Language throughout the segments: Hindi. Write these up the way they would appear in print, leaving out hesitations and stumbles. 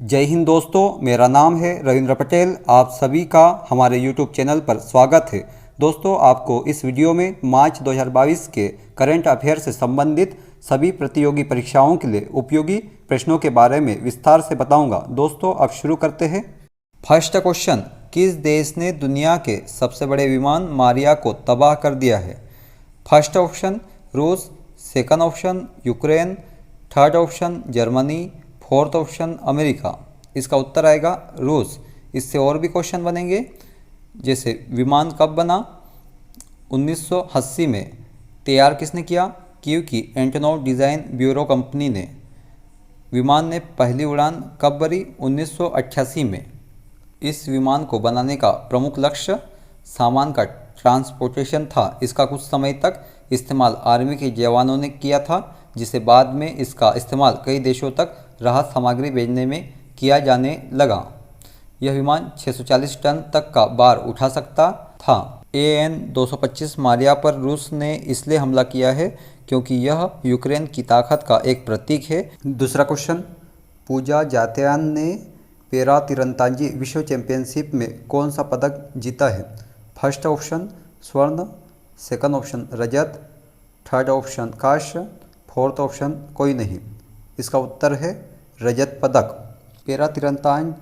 जय हिंद दोस्तों, मेरा नाम है रविंद्र पटेल। आप सभी का हमारे YouTube चैनल पर स्वागत है। दोस्तों, आपको इस वीडियो में मार्च 2022 के करंट अफेयर से संबंधित सभी प्रतियोगी परीक्षाओं के लिए उपयोगी प्रश्नों के बारे में विस्तार से बताऊंगा। दोस्तों, अब शुरू करते हैं। फर्स्ट क्वेश्चन, किस देश ने दुनिया के सबसे बड़े विमान मारिया को तबाह कर दिया है? फर्स्ट ऑप्शन रूस, second option Ukraine, third option Germany, fourth option America. इसका उत्तर आएगा रूस। इससे और भी क्वेश्चन बनेंगे, जैसे विमान कब बना? 1980 में। तैयार किसने किया? क्योंकि एंटोनोव डिज़ाइन ब्यूरो कंपनी ने। विमान ने पहली उड़ान कब भरी? 1988 में। इस विमान को बनाने का प्रमुख लक्ष्य सामान का ट्रांसपोर्टेशन था। इसका कुछ समय तक इस्तेमाल आर्मी के जवानों ने किया था, जिसे बाद में इसका इस्तेमाल कई देशों तक राहत सामग्री भेजने में किया जाने लगा। यह विमान 640 टन तक का भार उठा सकता था। AN-225 मारिया पर रूस ने इसलिए हमला किया है क्योंकि यह यूक्रेन की ताकत का एक प्रतीक है। दूसरा क्वेश्चन, पूजा जात्यान ने पैरा तीरंदाजी विश्व चैंपियनशिप में कौन सा पदक जीता है? फर्स्ट ऑप्शन स्वर्ण, सेकंड ऑप्शन रजत, थर्ड ऑप्शन कांस्य, फोर्थ ऑप्शन कोई नहीं। इसका उत्तर है रजत पदक। पैरा तीरंदाज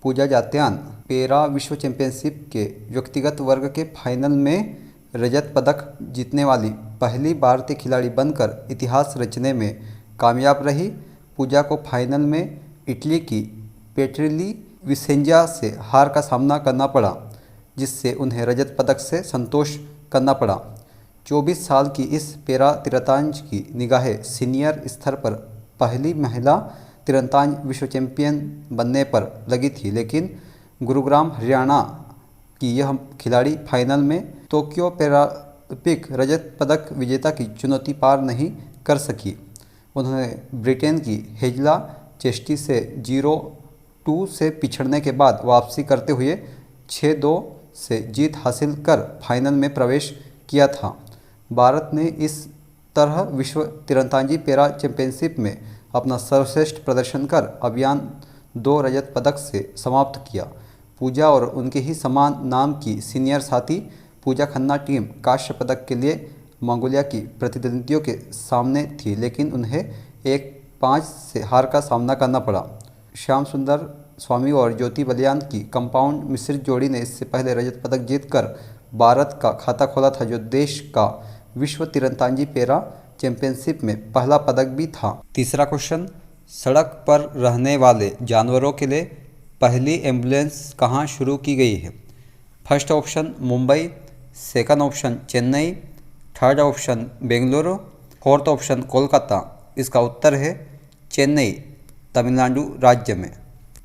पूजा जात्यान पैरा विश्व चैंपियनशिप के व्यक्तिगत वर्ग के फाइनल में रजत पदक जीतने वाली पहली भारतीय खिलाड़ी बनकर इतिहास रचने में कामयाब रही। पूजा को फाइनल में इटली की पेट्रिली विसेंजा से हार का सामना करना पड़ा, जिससे उन्हें रजत पदक से संतोष करना पड़ा। 24 साल की इस पैरा तीरंदाज की निगाहें सीनियर स्तर पर पहली महिला तीरंदाज विश्व चैंपियन बनने पर लगी थी, लेकिन गुरुग्राम हरियाणा की यह खिलाड़ी फाइनल में टोक्यो पैरालंपिक रजत पदक विजेता की चुनौती पार नहीं कर सकी। उन्होंने ब्रिटेन की हेजला चेस्टी से 0-2 से पिछड़ने के बाद वापसी करते हुए 6-2 से जीत हासिल कर फाइनल में प्रवेश किया था। भारत ने इस तरह विश्व तीरंदाजी पैरा चैंपियनशिप में अपना सर्वश्रेष्ठ प्रदर्शन कर अभियान 2 रजत पदक से समाप्त किया। पूजा और उनके ही समान नाम की सीनियर साथी पूजा खन्ना टीम कांस्य पदक के लिए मंगोलिया की प्रतिद्वंदियों के सामने थी, लेकिन उन्हें 1-5 से हार का सामना करना पड़ा। श्याम सुंदर स्वामी और ज्योति बलियान की कंपाउंड मिश्रित जोड़ी ने इससे पहले रजत पदक जीतकर भारत का खाता खोला था, जो देश का विश्व तीरंदाजी पैरा चैंपियनशिप में पहला पदक भी था। तीसरा क्वेश्चन, सड़क पर रहने वाले जानवरों के लिए पहली एम्बुलेंस कहाँ शुरू की गई है? First option Mumbai, second option Chennai, third option Bengaluru, fourth option Kolkata. इसका उत्तर है चेन्नई, तमिलनाडु राज्य में।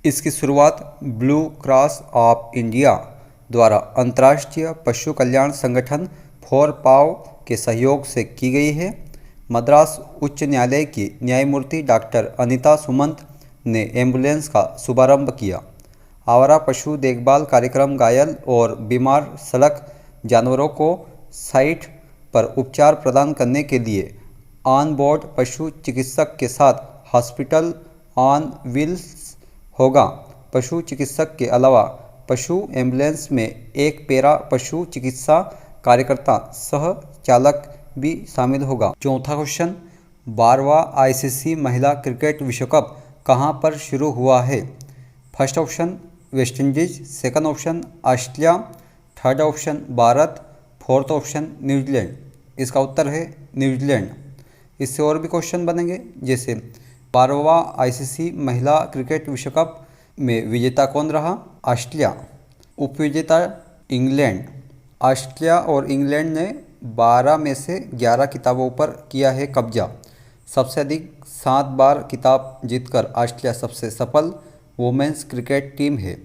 इसकी शुरुआत ब्लू क्रॉस ऑफ इंडिया द्वारा अंतर्राष्ट्रीय पशु कल्याण संगठन फॉर पाव के सहयोग से की गई है। मद्रास उच्च न्यायालय की न्यायमूर्ति डॉक्टर अनीता सुमंत ने एम्बुलेंस का शुभारंभ किया। आवारा पशु देखभाल कार्यक्रम घायल और बीमार सड़क जानवरों को साइट पर उपचार प्रदान करने के लिए ऑन बोर्ड पशु चिकित्सक के साथ हॉस्पिटल ऑन व्हील्स होगा। पशु चिकित्सक के अलावा पशु एम्बुलेंस में एक पैरा पशु चिकित्सा कार्यकर्ता सह चालक भी शामिल होगा। चौथा क्वेश्चन, 12वां ICC महिला क्रिकेट विश्व कप कहां पर शुरू हुआ है? First option West Indies, second option Australia, third option Bharat, fourth option New Zealand. इसका उत्तर है न्यूजीलैंड। इससे और भी क्वेश्चन बनेंगे, जैसे 12वां ICC महिला क्रिकेट विश्व कप में विजेता कौन रहा? ऑस्ट्रेलिया। उपविजेता इंग्लैंड। ऑस्ट्रेलिया और इंग्लैंड ने 12 में से 11 किताबों पर किया है कब्जा। सबसे अधिक 7 बार किताब जीतकर ऑस्ट्रेलिया सबसे सफल वुमेन्स क्रिकेट टीम है।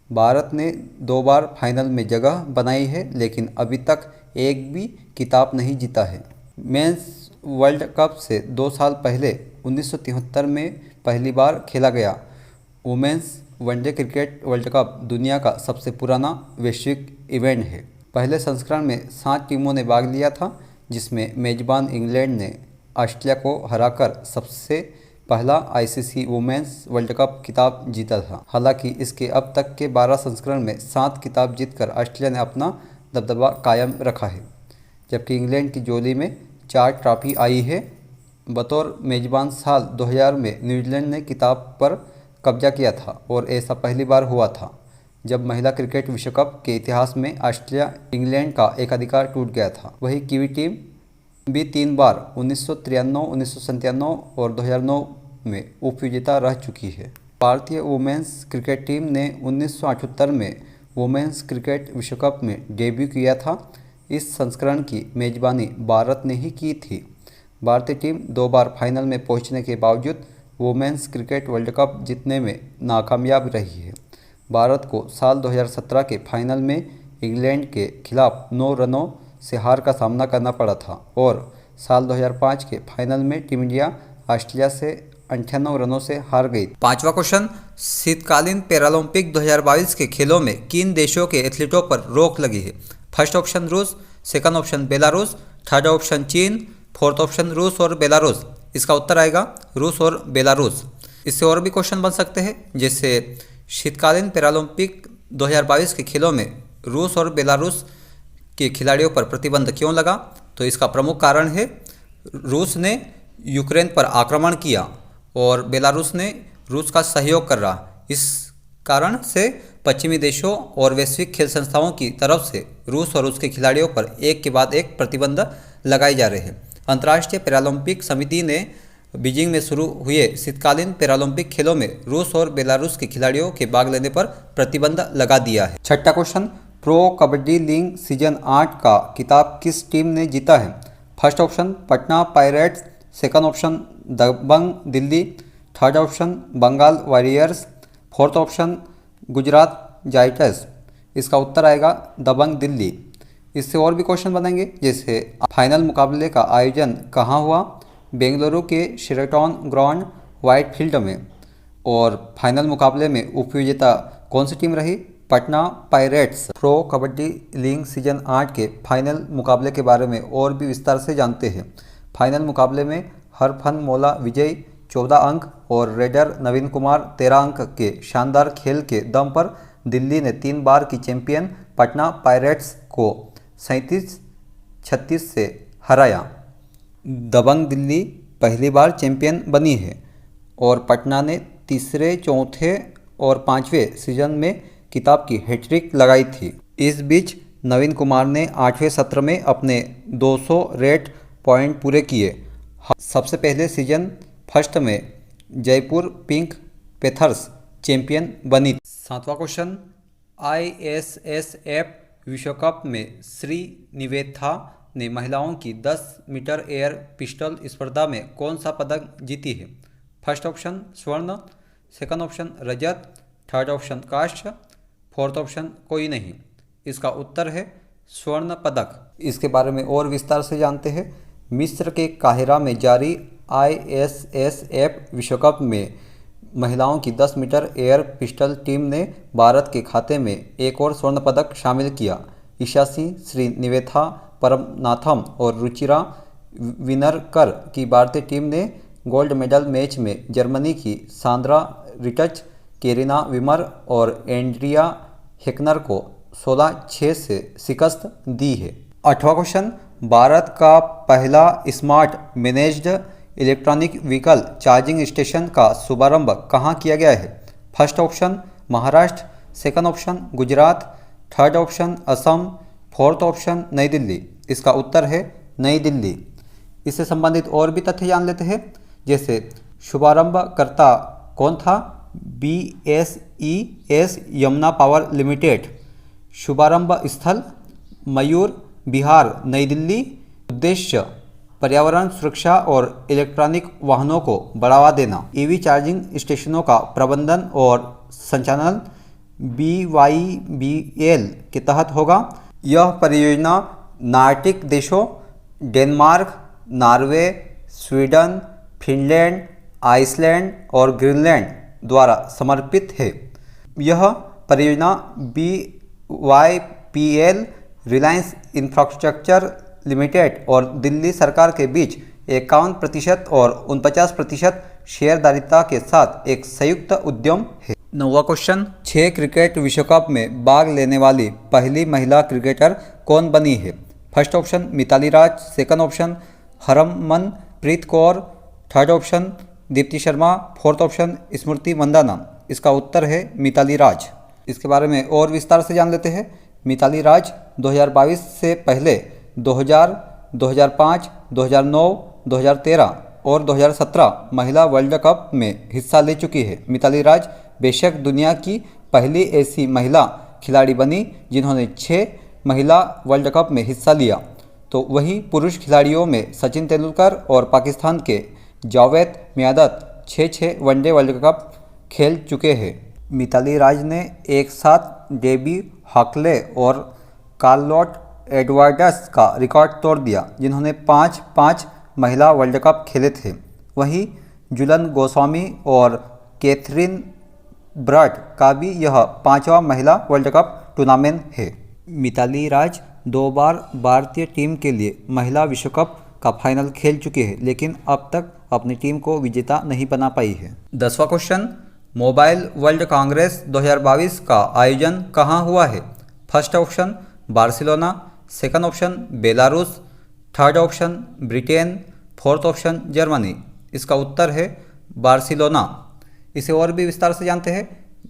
भारत ने 2 बार फाइनल में जगह बनाई है, लेकिन अभी तक एक भी किताब नहीं जीता है। मेंस वर्ल्ड कप से 2 साल पहले 1973 में पहली बार खेला गया women's one day cricket world cup दुनिया का सबसे पुराना वैश्विक इवेंट है। पहले संस्करण में 7 टीमों ने भाग लिया था, जिसमें मेजबान इंग्लैंड ने ऑस्ट्रेलिया को हराकर सबसे पहला आईसीसी वुमेन्स वर्ल्ड कप खिताब जीता था। हालांकि इसके अब तक के 12 संस्करण में 7 खिताब जीतकर ऑस्ट्रेलिया ने अपना दबदबा कायम रखा है, जबकि इंग्लैंड की झोली में 4 ट्रॉफी आई है। बतौर मेजबान साल 2000 में न्यूजीलैंड ने खिताब पर कब्जा किया था और ऐसा पहली बार हुआ था जब महिला क्रिकेट विश्व कप के इतिहास में ऑस्ट्रेलिया इंग्लैंड का एकाधिकार टूट गया था। वही कीवी टीम भी 3 बार 1993, 1997 और 2009 में उपविजेता रह चुकी है। भारतीय वुमेन्स क्रिकेट टीम ने 1978 में वुमेन्स क्रिकेट विश्व कप में डेब्यू किया था। इस संस्करण की मेजबानी भारत ने ही की थी। भारतीय टीम 2 बार फाइनल में पहुंचने के बावजूद वुमेन्स क्रिकेट वर्ल्ड कप जीतने में नाकामयाब रही है। भारत को साल 2017 के फाइनल में इंग्लैंड के खिलाफ 9 रनों से हार का सामना करना पड़ा था और साल 2005 के फाइनल में टीम इंडिया ऑस्ट्रेलिया से 98 रनों से हार गई। पांचवा क्वेश्चन, शीतकालीन पैरालंपिक 2022 के खेलों में किन देशों के एथलीटों पर रोक लगी है? फर्स्ट ऑप्शन रूस, second option Belarus, third option चीन, फोर्थ ऑप्शन रूस और बेलारूस। इसका उत्तर आएगा रूस और बेलारूस। इससे और भी क्वेश्चन बन सकते हैं, जैसे शीतकालीन पैरालंपिक 2022 के खेलों में रूस और बेलारूस के खिलाड़ियों पर प्रतिबंध क्यों लगा? तो इसका प्रमुख कारण है रूस ने यूक्रेन पर आक्रमण किया और बेलारूस ने रूस का सहयोग कर रहा। इस कारण से पश्चिमी देशों और वैश्विक खेल संस्थाओं की तरफ से रूस और उसके खिलाड़ियों पर एक के बाद एक प्रतिबंध लगाए जा रहे हैं। अंतर्राष्ट्रीय पैरालंपिक समिति ने बीजिंग में शुरू हुए शीतकालीन पैरालंपिक खेलों में रूस और बेलारूस के खिलाड़ियों के भाग लेने पर प्रतिबंध लगा दिया है। छठा question, pro kabaddi league season 8 का खिताब किस टीम ने जीता है? First option Patna pirates, second option Dabangg Delhi, third option Bengal warriors, fourth option Gujarat giants. इसका उत्तर आएगा दबंग दिल्ली। इससे और भी क्वेश्चन बनेंगे, जैसे फाइनल मुकाबले का आयोजन कहाँ हुआ? बेंगलुरु के शेराटन ग्राउंड व्हाइट फील्ड में। और फाइनल मुकाबले में उपविजेता कौन सी टीम रही? Patna pirates. Pro kabaddi league season 8 के फाइनल मुकाबले के बारे में और भी विस्तार से जानते हैं। फाइनल मुकाबले में हरफन मौला विजय 14 अंक और रेडर नवीन कुमार 13 अंक के शानदार खेल के दम पर दिल्ली ने 3 बार की चैंपियन पटना पायरेट्स को 37-36 से हराया। दबंग दिल्ली पहली बार चैंपियन बनी है और पटना ने तीसरे, चौथे और 5वें सीजन में खिताब की हैट्रिक लगाई थी। इस बीच नवीन कुमार ने 8वें सत्र में अपने 200 रेट पॉइंट पूरे किए। सबसे पहले सीजन फर्स्ट में जयपुर पिंक पैंथर्स चैंपियन बनी। 7वां क्वेश्चन, ISSF विश्व कप में श्री निवेथा ने महिलाओं की 10 मीटर एयर पिस्टल स्पर्धा में कौन सा पदक जीती है? फर्स्ट ऑप्शन स्वर्ण, सेकंड ऑप्शन रजत, थर्ड ऑप्शन कांस्य, फोर्थ ऑप्शन कोई नहीं। इसका उत्तर है स्वर्ण पदक। इसके बारे में और विस्तार से जानते हैं। मिस्र के काहिरा में जारी ISSF विश्व कप में महिलाओं की 10 मीटर एयर पिस्टल टीम ने भारत के खाते में एक और स्वर्ण पदक शामिल किया। ईशासी, श्री निवेथा, परमनाथम और रुचिरा विनरकर की भारतीय टीम ने गोल्ड मेडल मैच में जर्मनी की सांद्रा रिटच, केरिना विमर और एंड्रिया हेकनर को 16-6 से शिकस्त दी है। 8वां क्वेश्चन, भारत का पहला smart managed electronic vehicle charging station का शुभारंभ कहाँ किया गया है? First option Maharashtra, second option Gujarat, third option Assam, fourth option नई दिल्ली। इसका उत्तर है नई दिल्ली। इससे संबंधित और भी तथ्य जान लेते हैं, जैसे शुभारंभकर्ता कौन था? BSES Yamuna power limited. शुभारंभ स्थल मयूर बिहार नई दिल्ली। उद्देश्य पर्यावरण सुरक्षा और इलेक्ट्रॉनिक वाहनों को बढ़ावा देना। EV चार्जिंग स्टेशनों का प्रबंधन और संचालन BYBL के तहत होगा। यह परियोजना नार्डिक देशों Denmark, Norway, Sweden, Finland, Iceland और ग्रीनलैंड द्वारा समर्पित है। यह परियोजना BYPL, रिलायंस इंफ्रास्ट्रक्चर लिमिटेड और दिल्ली सरकार के बीच 51% और 49% शेयरधारिता के साथ एक संयुक्त उद्यम है। 9वां क्वेश्चन, 6 क्रिकेट विश्व कप में भाग लेने वाली पहली महिला क्रिकेटर कौन बनी है? First option Mithali Raj, second option Harmanpreet Kaur, third option Deepti Sharma, fourth option Smriti Mandhana. इसका उत्तर है मिताली राज। इसके बारे में और विस्तार से जान लेते हैं। मिताली राज 2022 से पहले 2000, 2005, 2009, 2013 और 2017 महिला वर्ल्ड कप में हिस्सा ले चुकी है। मिताली राज बेशक दुनिया की पहली ऐसी महिला खिलाड़ी बनी जिन्होंने 6 महिला वर्ल्ड कप में हिस्सा लिया। तो वहीं पुरुष खिलाड़ियों में सचिन तेंदुलकर और पाकिस्तान के Javed Miandad 6 one day world cup खेल चुके हैं। मिताली राज ने एक साथ डेबी हॉकले और कार्लोट एडवर्ड्स का रिकॉर्ड तोड़ दिया, जिन्होंने 5 महिला वर्ल्ड कप खेले थे। वहीं जुलन गोस्वामी और कैथरीन ब्रट का भी यह 5वां महिला वर्ल्ड कप टूर्नामेंट है। मिताली राज 2 बार भारतीय टीम के लिए महिला विश्व कप का फाइनल खेल चुके हैं, लेकिन अब तक अपनी टीम को विजेता नहीं बना पाई है। 10वां क्वेश्चन, मोबाइल वर्ल्ड कांग्रेस 2022 का आयोजन कहाँ हुआ है? First option Barcelona, second option Belarus, third option Britain, fourth option Germany. इसका उत्तर है बार्सिलोना। इसे और भी विस्तार से जानते हैं।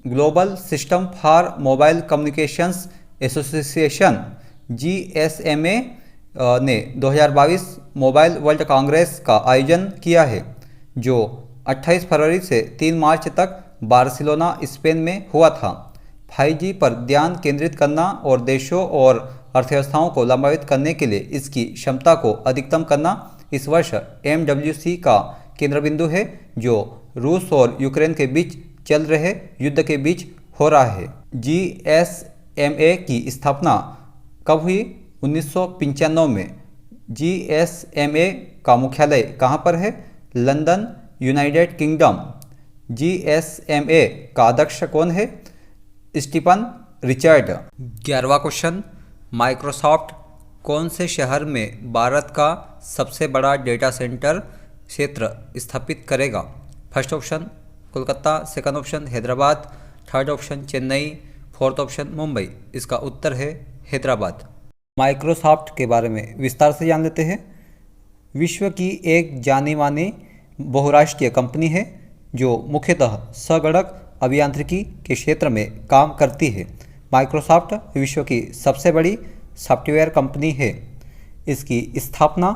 Global system for mobile communications association GSMA ने 2022 मोबाइल वर्ल्ड कांग्रेस का आयोजन किया है, जो 28 फरवरी से 3 मार्च तक बार्सिलोना स्पेन में हुआ था। 5G पर ध्यान केंद्रित करना और देशों और अर्थव्यवस्थाओं को लाभान्वित करने के लिए इसकी क्षमता को अधिकतम करना इस वर्ष MWC का केंद्र बिंदु है, जो रूस और यूक्रेन के बीच चल रहे युद्ध के बीच हो रहा है। GSMA की स्थापना कब हुई? 1995 में। GSMA का मुख्यालय कहाँ पर है? London, United kingdom. GSMA का अध्यक्ष कौन है? Stephen Richard. 11वां क्वेश्चन, माइक्रोसॉफ्ट कौन से शहर में भारत का सबसे बड़ा डेटा सेंटर क्षेत्र स्थापित करेगा? First option Kolkata, second option Hyderabad, third option Chennai, fourth option Mumbai. इसका उत्तर है हैदराबाद। माइक्रोसॉफ्ट के बारे में विस्तार से जान लेते हैं। विश्व की एक जानी मानी बहुराष्ट्रीय कंपनी है जो मुख्यतः संगणक अभियांत्रिकी के क्षेत्र में काम करती है। माइक्रोसॉफ्ट विश्व की सबसे बड़ी सॉफ्टवेयर कंपनी है। इसकी स्थापना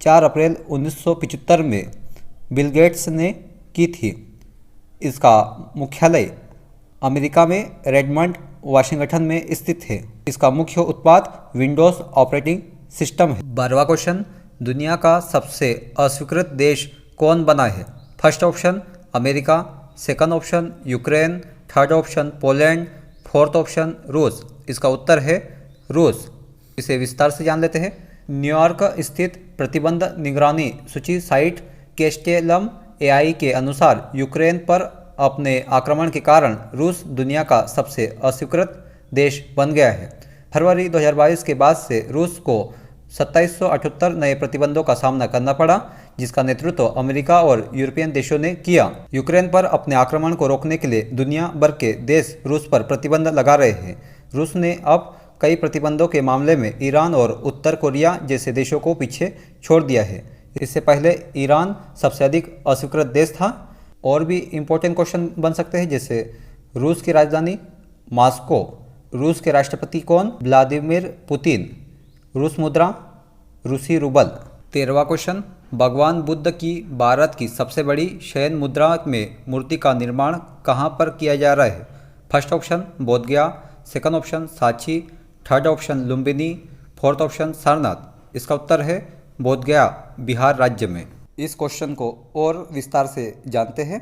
4 अप्रैल 1975 में बिल गेट्स ने की थी। इसका मुख्यालय अमेरिका में रेडमंड, वाशिंगटन में स्थित है। इसका मुख्य उत्पाद विंडोज ऑपरेटिंग सिस्टम है। 12वां क्वेश्चन, दुनिया का सबसे अस्वीकृत देश कौन बना है? First option America, second option Ukraine, third option Poland, fourth option रूस। इसका उत्तर है रूस। इसे विस्तार से जान लेते हैं। न्यूयॉर्क स्थित प्रतिबंध निगरानी सूची साइट कैस्टेलम AI के अनुसार यूक्रेन पर अपने आक्रमण के कारण रूस दुनिया का सबसे अस्वीकृत देश बन गया है। फरवरी 2022 के बाद से रूस को 2778 नए प्रतिबंधों का सामना करना पड़ा, जिसका नेतृत्व अमेरिका और यूरोपियन देशों ने किया। यूक्रेन पर अपने आक्रमण को रोकने के लिए दुनिया भर के देश रूस पर प्रतिबंध लगा रहे हैं। रूस ने अब कई प्रतिबंधों के मामले में ईरान और उत्तर कोरिया जैसे देशों को पीछे छोड़ दिया है। इससे पहले ईरान सबसे अधिक अस्वीकृत देश था। और भी इम्पोर्टेंट क्वेश्चन बन सकते हैं, जैसे रूस की राजधानी मॉस्को, रूस के राष्ट्रपति कौन? व्लादिमीर पुतिन, रूस मुद्रा रूसी रूबल। 13वां क्वेश्चन, भगवान बुद्ध की भारत की सबसे बड़ी शयन मुद्रा में मूर्ति का निर्माण कहाँ पर किया जा रहा है? First option Bodhgaya, second option Sanchi, third option Lumbini, fourth option Sarnath. इसका उत्तर है बोधगया, बिहार राज्य में। इस क्वेश्चन को और विस्तार से जानते हैं।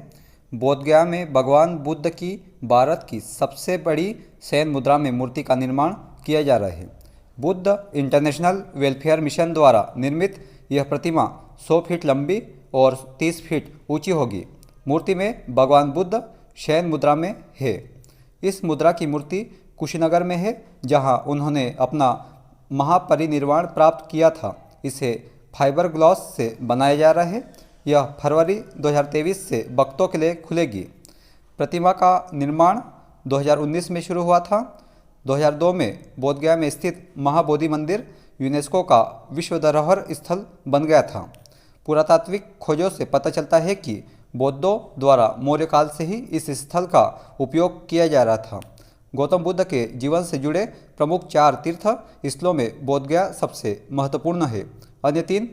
बोधगया में भगवान बुद्ध की भारत की सबसे बड़ी शयन मुद्रा में मूर्ति का निर्माण किया जा रहा है। बुद्ध इंटरनेशनल वेलफेयर मिशन द्वारा निर्मित यह प्रतिमा 100 फीट लंबी और 30 फीट ऊंची होगी। मूर्ति में भगवान बुद्ध शयन मुद्रा में है। इस मुद्रा की मूर्ति कुशीनगर में है, जहां उन्होंने अपना महापरिनिर्वाण प्राप्त किया था। इसे फाइबर ग्लास से बनाया जा रहा है। यह फरवरी 2023 से भक्तों के लिए खुलेगी। प्रतिमा का निर्माण 2019 में शुरू हुआ था। 2002 में बोधगया में स्थित महाबोधि मंदिर यूनेस्को का विश्व धरोहर स्थल बन गया था। पुरातात्विक खोजों से पता चलता है कि बौद्धों द्वारा मौर्य काल से ही इस स्थल का उपयोग किया जा रहा था। गौतम बुद्ध के जीवन से जुड़े प्रमुख 4 तीर्थ स्थलों में बोधगया सबसे महत्वपूर्ण है। अन्य 3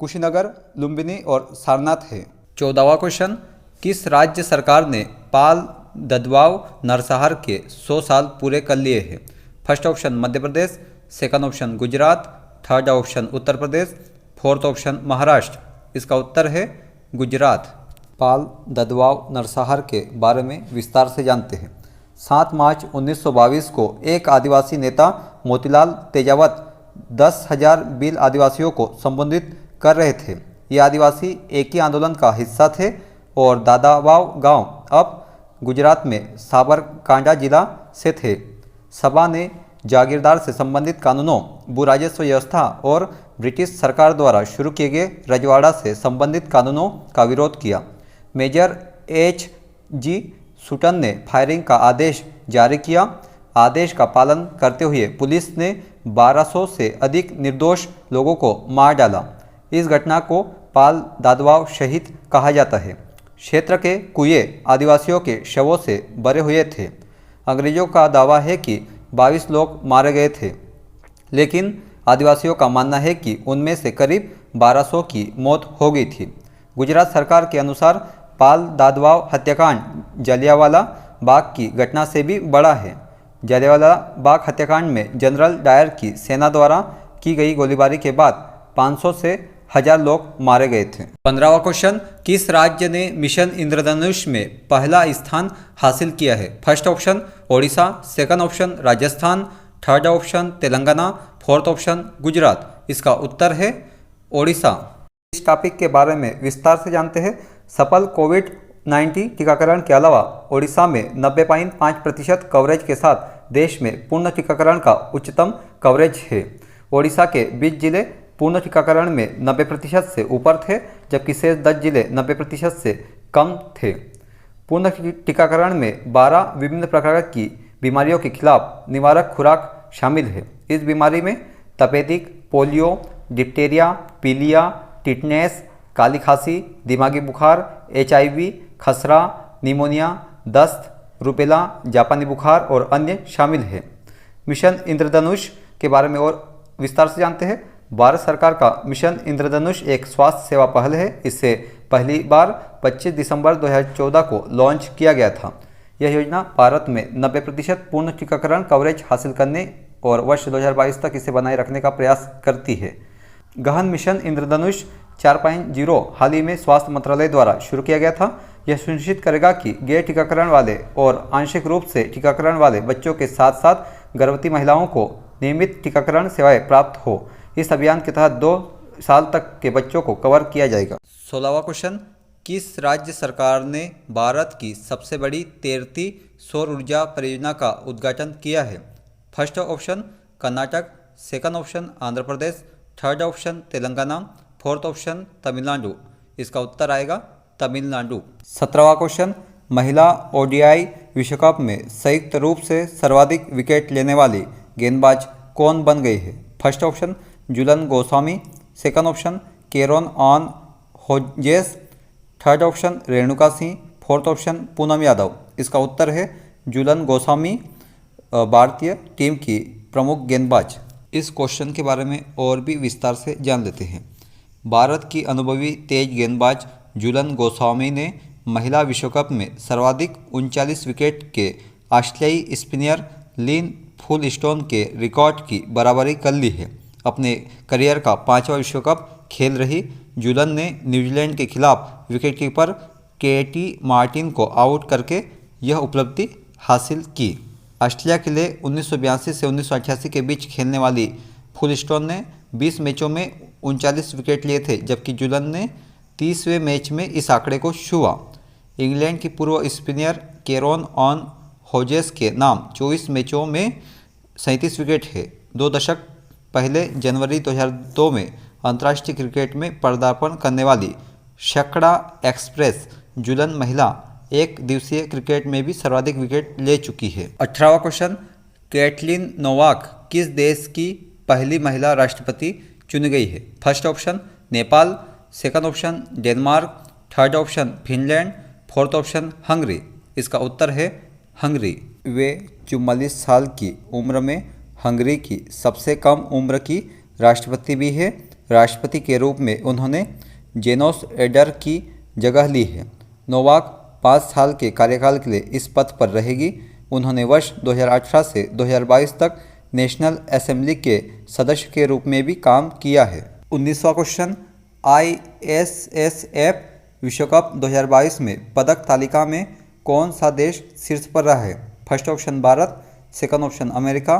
कुशीनगर, लुम्बिनी और सारनाथ है। 14वां क्वेश्चन, किस राज्य सरकार ने पाल ददवाव नरसंहार के 100 साल पूरे कर लिए हैं? First option Madhya Pradesh, second option Gujarat, third option Uttar Pradesh, fourth option Maharashtra. इसका उत्तर है गुजरात। पाल ददवाव नरसंहार के बारे में विस्तार से जानते हैं। 7 मार्च 1922 को एक आदिवासी नेता मोतीलाल तेजावत 10,000 भील आदिवासियों को संबोधित कर रहे थे। ये आदिवासी एक ही आंदोलन का हिस्सा थे और दादावाव गांव अब गुजरात में साबरकांठा जिला से थे। सभा ने जागीरदार से संबंधित कानूनों, भू राजस्व व्यवस्था और ब्रिटिश सरकार द्वारा शुरू किए गए रजवाड़ा से संबंधित कानूनों का विरोध किया। Major H.G. सूटन ने फायरिंग का आदेश जारी किया। आदेश का पालन करते हुए पुलिस ने 1200 से अधिक निर्दोष लोगों को मार डाला। इस घटना को पाल दादवाव शहीद कहा जाता है। क्षेत्र के कुएं आदिवासियों के शवों से भरे हुए थे। अंग्रेजों का दावा है कि 22 लोग मारे गए थे, लेकिन आदिवासियों का मानना है कि उनमें से करीब 1200 की मौत हो गई थी। गुजरात सरकार के अनुसार पाल दादवाव हत्याकांड जलियांवाला बाग की घटना से भी बड़ा है। जलियांवाला बाग हत्याकांड में जनरल डायर की सेना द्वारा की गई गोलीबारी के बाद 500 से 1000 लोग मारे गए थे। 15वां क्वेश्चन, किस राज्य ने मिशन इंद्रधनुष में पहला स्थान हासिल किया है? First option Odisha, second option Rajasthan, third option Telangana, fourth option Gujarat. इसका उत्तर है ओडिशा। इस टॉपिक के बारे में विस्तार से जानते हैं। सफल कोविड-19 टीकाकरण के अलावा ओडिशा में 90.5% कवरेज के साथ देश में पूर्ण टीकाकरण का उच्चतम कवरेज है। ओडिशा के 20 जिले पूर्ण टीकाकरण में 90% से ऊपर थे, जबकि शेष 10 जिले 90% से कम थे। पूर्ण टीकाकरण में 12 विभिन्न प्रकार की बीमारियों के खिलाफ निवारक खुराक शामिल है। इस बीमारी में तपेदिक, पोलियो, डिप्टेरिया, पीलिया, टिटनेस, काली खांसी, दिमागी बुखार, HIV, खसरा, निमोनिया, दस्त, रुबेला, जापानी बुखार और अन्य शामिल है। मिशन इंद्रधनुष के बारे में और विस्तार से जानते हैं। भारत सरकार का मिशन इंद्रधनुष एक स्वास्थ्य सेवा पहल है। इससे पहली बार 25 दिसंबर 2014 को लॉन्च किया गया था। यह योजना भारत में 90% पूर्ण टीकाकरण कवरेज हासिल करने और वर्ष 2022 तक इसे बनाए रखने का प्रयास करती है। गहन मिशन इंद्रधनुष 4.0 हाल ही में स्वास्थ्य मंत्रालय द्वारा शुरू किया गया था। यह सुनिश्चित करेगा कि गैर टीकाकरण वाले और आंशिक रूप से टीकाकरण वाले बच्चों के साथ साथ गर्भवती महिलाओं को नियमित टीकाकरण सेवाएं प्राप्त हो। इस अभियान के तहत 2 साल तक के बच्चों को कवर किया जाएगा। 16वां क्वेश्चन, किस राज्य सरकार ने भारत की सबसे बड़ी तैरती सौर ऊर्जा परियोजना का उद्घाटन किया है? First option Karnataka, second option Andhra Pradesh, third option Telangana, fourth option Tamil Nadu. इसका उत्तर आएगा तमिलनाडु। 17वां क्वेश्चन, महिला ODI विश्व कप में संयुक्त रूप से सर्वाधिक विकेट लेने वाली गेंदबाज कौन बन गई है? First option Jhulan Goswami, second option Caron on Hodges, third option Renuka Singh, fourth option Poonam Yadav. इसका उत्तर है जुलन गोस्वामी, भारतीय टीम की प्रमुख गेंदबाज। इस क्वेश्चन के बारे में और भी विस्तार से जान लेते हैं। भारत की अनुभवी तेज गेंदबाज जुलन गोस्वामी ने महिला विश्व कप में सर्वाधिक 39 विकेट के ऑस्ट्रेलियाई स्पिनर लिन फुलस्टोन के रिकॉर्ड की बराबरी कर ली है। अपने करियर का 5वां विश्व कप खेल रही जुलन ने न्यूजीलैंड के खिलाफ विकेटकीपर केटी मार्टिन को आउट करके यह उपलब्धि हासिल की। ऑस्ट्रेलिया के लिए 1982 से 1988 के बीच खेलने वाली फुलस्टोन ने 20 मैचों में 39 विकेट लिए थे, जबकि जुलन ने 30वें मैच में इस आंकड़े को छुआ। इंग्लैंड की पूर्व स्पिनर कैरोन ऑन होजेस के नाम 24 मैचों में 37 विकेट है। 2 दशक पहले जनवरी 2002 में अंतर्राष्ट्रीय क्रिकेट में पदार्पण करने वाली छकड़ा एक्सप्रेस जुलन महिला एक दिवसीय क्रिकेट में भी सर्वाधिक विकेट ले चुकी है। 18वां क्वेश्चन, कैटलिन नोवाक किस देश की पहली महिला राष्ट्रपति चुनी गई है? First option Nepal, second option Denmark, third option Finland, fourth option Hungary. इसका उत्तर है हंगरी। वे 44 साल की उम्र में हंगरी की सबसे कम उम्र की राष्ट्रपति भी है। राष्ट्रपति के रूप में उन्होंने जेनोस एडर की जगह ली है। नोवाक 5 साल के कार्यकाल के लिए इस पद पर रहेगी। उन्होंने वर्ष 2018 से 2022 तक नेशनल असेंबली के सदस्य के रूप में भी काम किया है। 19वां क्वेश्चन, ISSF विश्व कप 2022 में पदक तालिका में कौन सा देश शीर्ष पर रहा है? First option Bharat, second option America,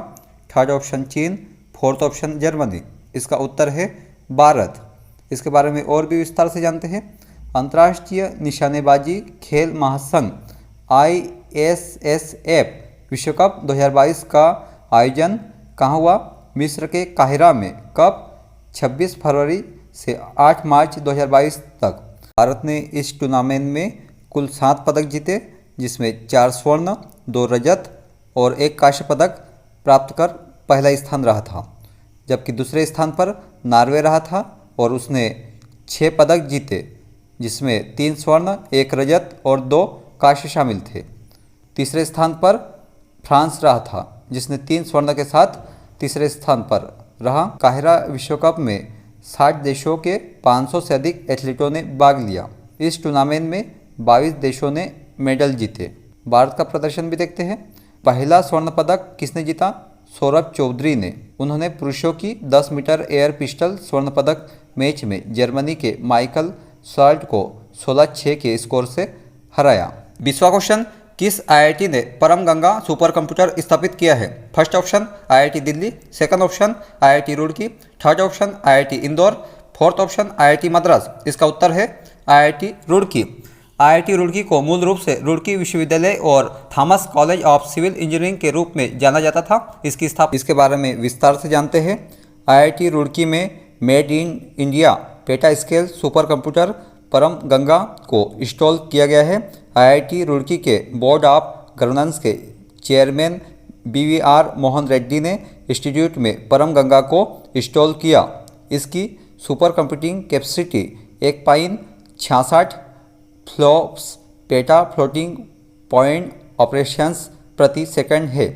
third option चीन, फोर्थ ऑप्शन जर्मनी। इसका उत्तर है भारत। इसके बारे में और भी विस्तार से जानते हैं। अंतर्राष्ट्रीय निशानेबाजी खेल महासंघ ISSF विश्व कप 2022 का आयोजन कहाँ हुआ? मिस्र के काहिरा में। कब? 26 फरवरी से 8 मार्च 2022 तक। भारत ने इस टूर्नामेंट में कुल 7 पदक जीते, जिसमें 4 स्वर्ण, 2 रजत और 1 कांस्य पदक प्राप्त कर पहला स्थान रहा था, जबकि दूसरे स्थान पर नॉर्वे रहा था और उसने 6 पदक जीते, जिसमें 3 स्वर्ण, 1 रजत और 2 कांस्य शामिल थे। तीसरे स्थान पर फ्रांस रहा था, जिसने 3 स्वर्ण के साथ तीसरे स्थान पर रहा। काहिरा विश्व कप में 60 देशों के 500 से अधिक एथलीटों ने भाग लिया। इस टूर्नामेंट में 22 देशों ने मेडल जीते। भारत का प्रदर्शन भी देखते हैं। पहला स्वर्ण पदक किसने जीता? सौरभ चौधरी ने। उन्होंने पुरुषों की 10 मीटर एयर पिस्टल स्वर्ण पदक मैच में जर्मनी के माइकल शॉल्ट को 16-6 के स्कोर से हराया। 20वां क्वेश्चन, किस IIT ने परम गंगा सुपर कंप्यूटर स्थापित किया है? First option IIT Delhi, second option IIT Roorkee, third option IIT Indore, fourth option IIT Madras. इसका उत्तर है IIT रुड़की। IIT रुड़की को मूल रूप से रुड़की विश्वविद्यालय और Thomas college of civil engineering के रूप में जाना जाता था। इसके बारे में विस्तार से जानते हैं। IIT रुड़की में made in India PETA scale super computer परम गंगा को इंस्टॉल किया गया है। IIT रुड़की के बोर्ड ऑफ गवर्नेंस के चेयरमैन BVR मोहन रेड्डी ने इंस्टीट्यूट में परम गंगा को इंस्टॉल किया। इसकी super computing capacity 1.66 flops PETA floating point operations प्रति सेकंड है।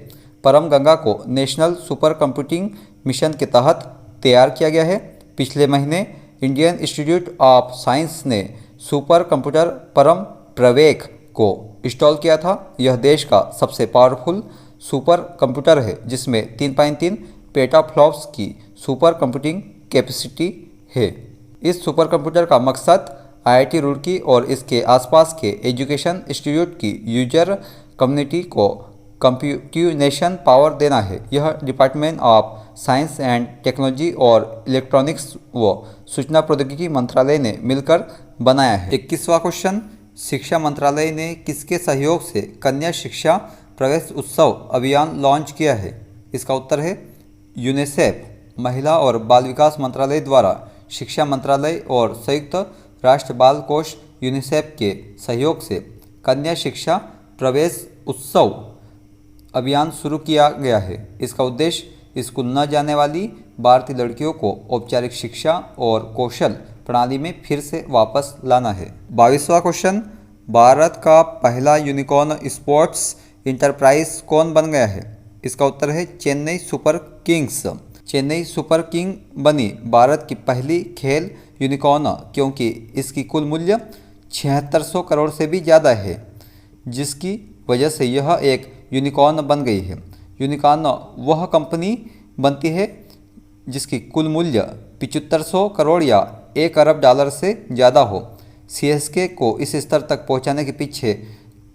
परम गंगा को नेशनल सुपर कंप्यूटिंग मिशन के तहत तैयार किया गया है। पिछले महीने इंडियन इंस्टीट्यूट ऑफ साइंस ने सुपर कंप्यूटर परम प्रवेक को इंस्टॉल किया था। यह देश का सबसे पावरफुल सुपर कंप्यूटर है, जिसमें 3.3 पेटाफ्लॉप्स की सुपर कंप्यूटिंग कैपेसिटी है। इस सुपर कंप्यूटर का मकसद IIT रुड़की और इसके आसपास के एजुकेशन इंस्टीट्यूट की यूजर कम्युनिटी को कंप्यूटेशनल पावर देना है। यह department of science and technology और इलेक्ट्रॉनिक्स व सूचना प्रौद्योगिकी मंत्रालय ने मिलकर बनाया है। 21वां क्वेश्चन, शिक्षा मंत्रालय ने किसके सहयोग से कन्या शिक्षा प्रवेश उत्सव अभियान लॉन्च किया है? इसका उत्तर है यूनिसेफ। महिला और बाल विकास मंत्रालय द्वारा शिक्षा मंत्रालय और संयुक्त राष्ट्र बाल कोष यूनिसेफ के सहयोग से कन्या शिक्षा प्रवेश उत्सव अभियान शुरू किया गया है। इसका उद्देश्य स्कूल न जाने वाली भारतीय लड़कियों को औपचारिक शिक्षा और कौशल प्रणाली में फिर से वापस लाना है। 22वां क्वेश्चन, भारत का पहला यूनिकॉर्न स्पोर्ट्स इंटरप्राइज कौन बन गया है? इसका उत्तर है Chennai super Kings. Chennai super king बनी भारत की पहली खेल यूनिकॉर्न, क्योंकि इसकी कुल मूल्य 7600 करोड़ से भी ज़्यादा है, जिसकी वजह से यह एक यूनिकॉर्न बन गई है। यूनिकॉर्न वह कंपनी बनती है जिसकी कुल मूल्य 7500 करोड़ या 1 अरब डॉलर से ज़्यादा हो। CSK को इस स्तर तक पहुंचाने के पीछे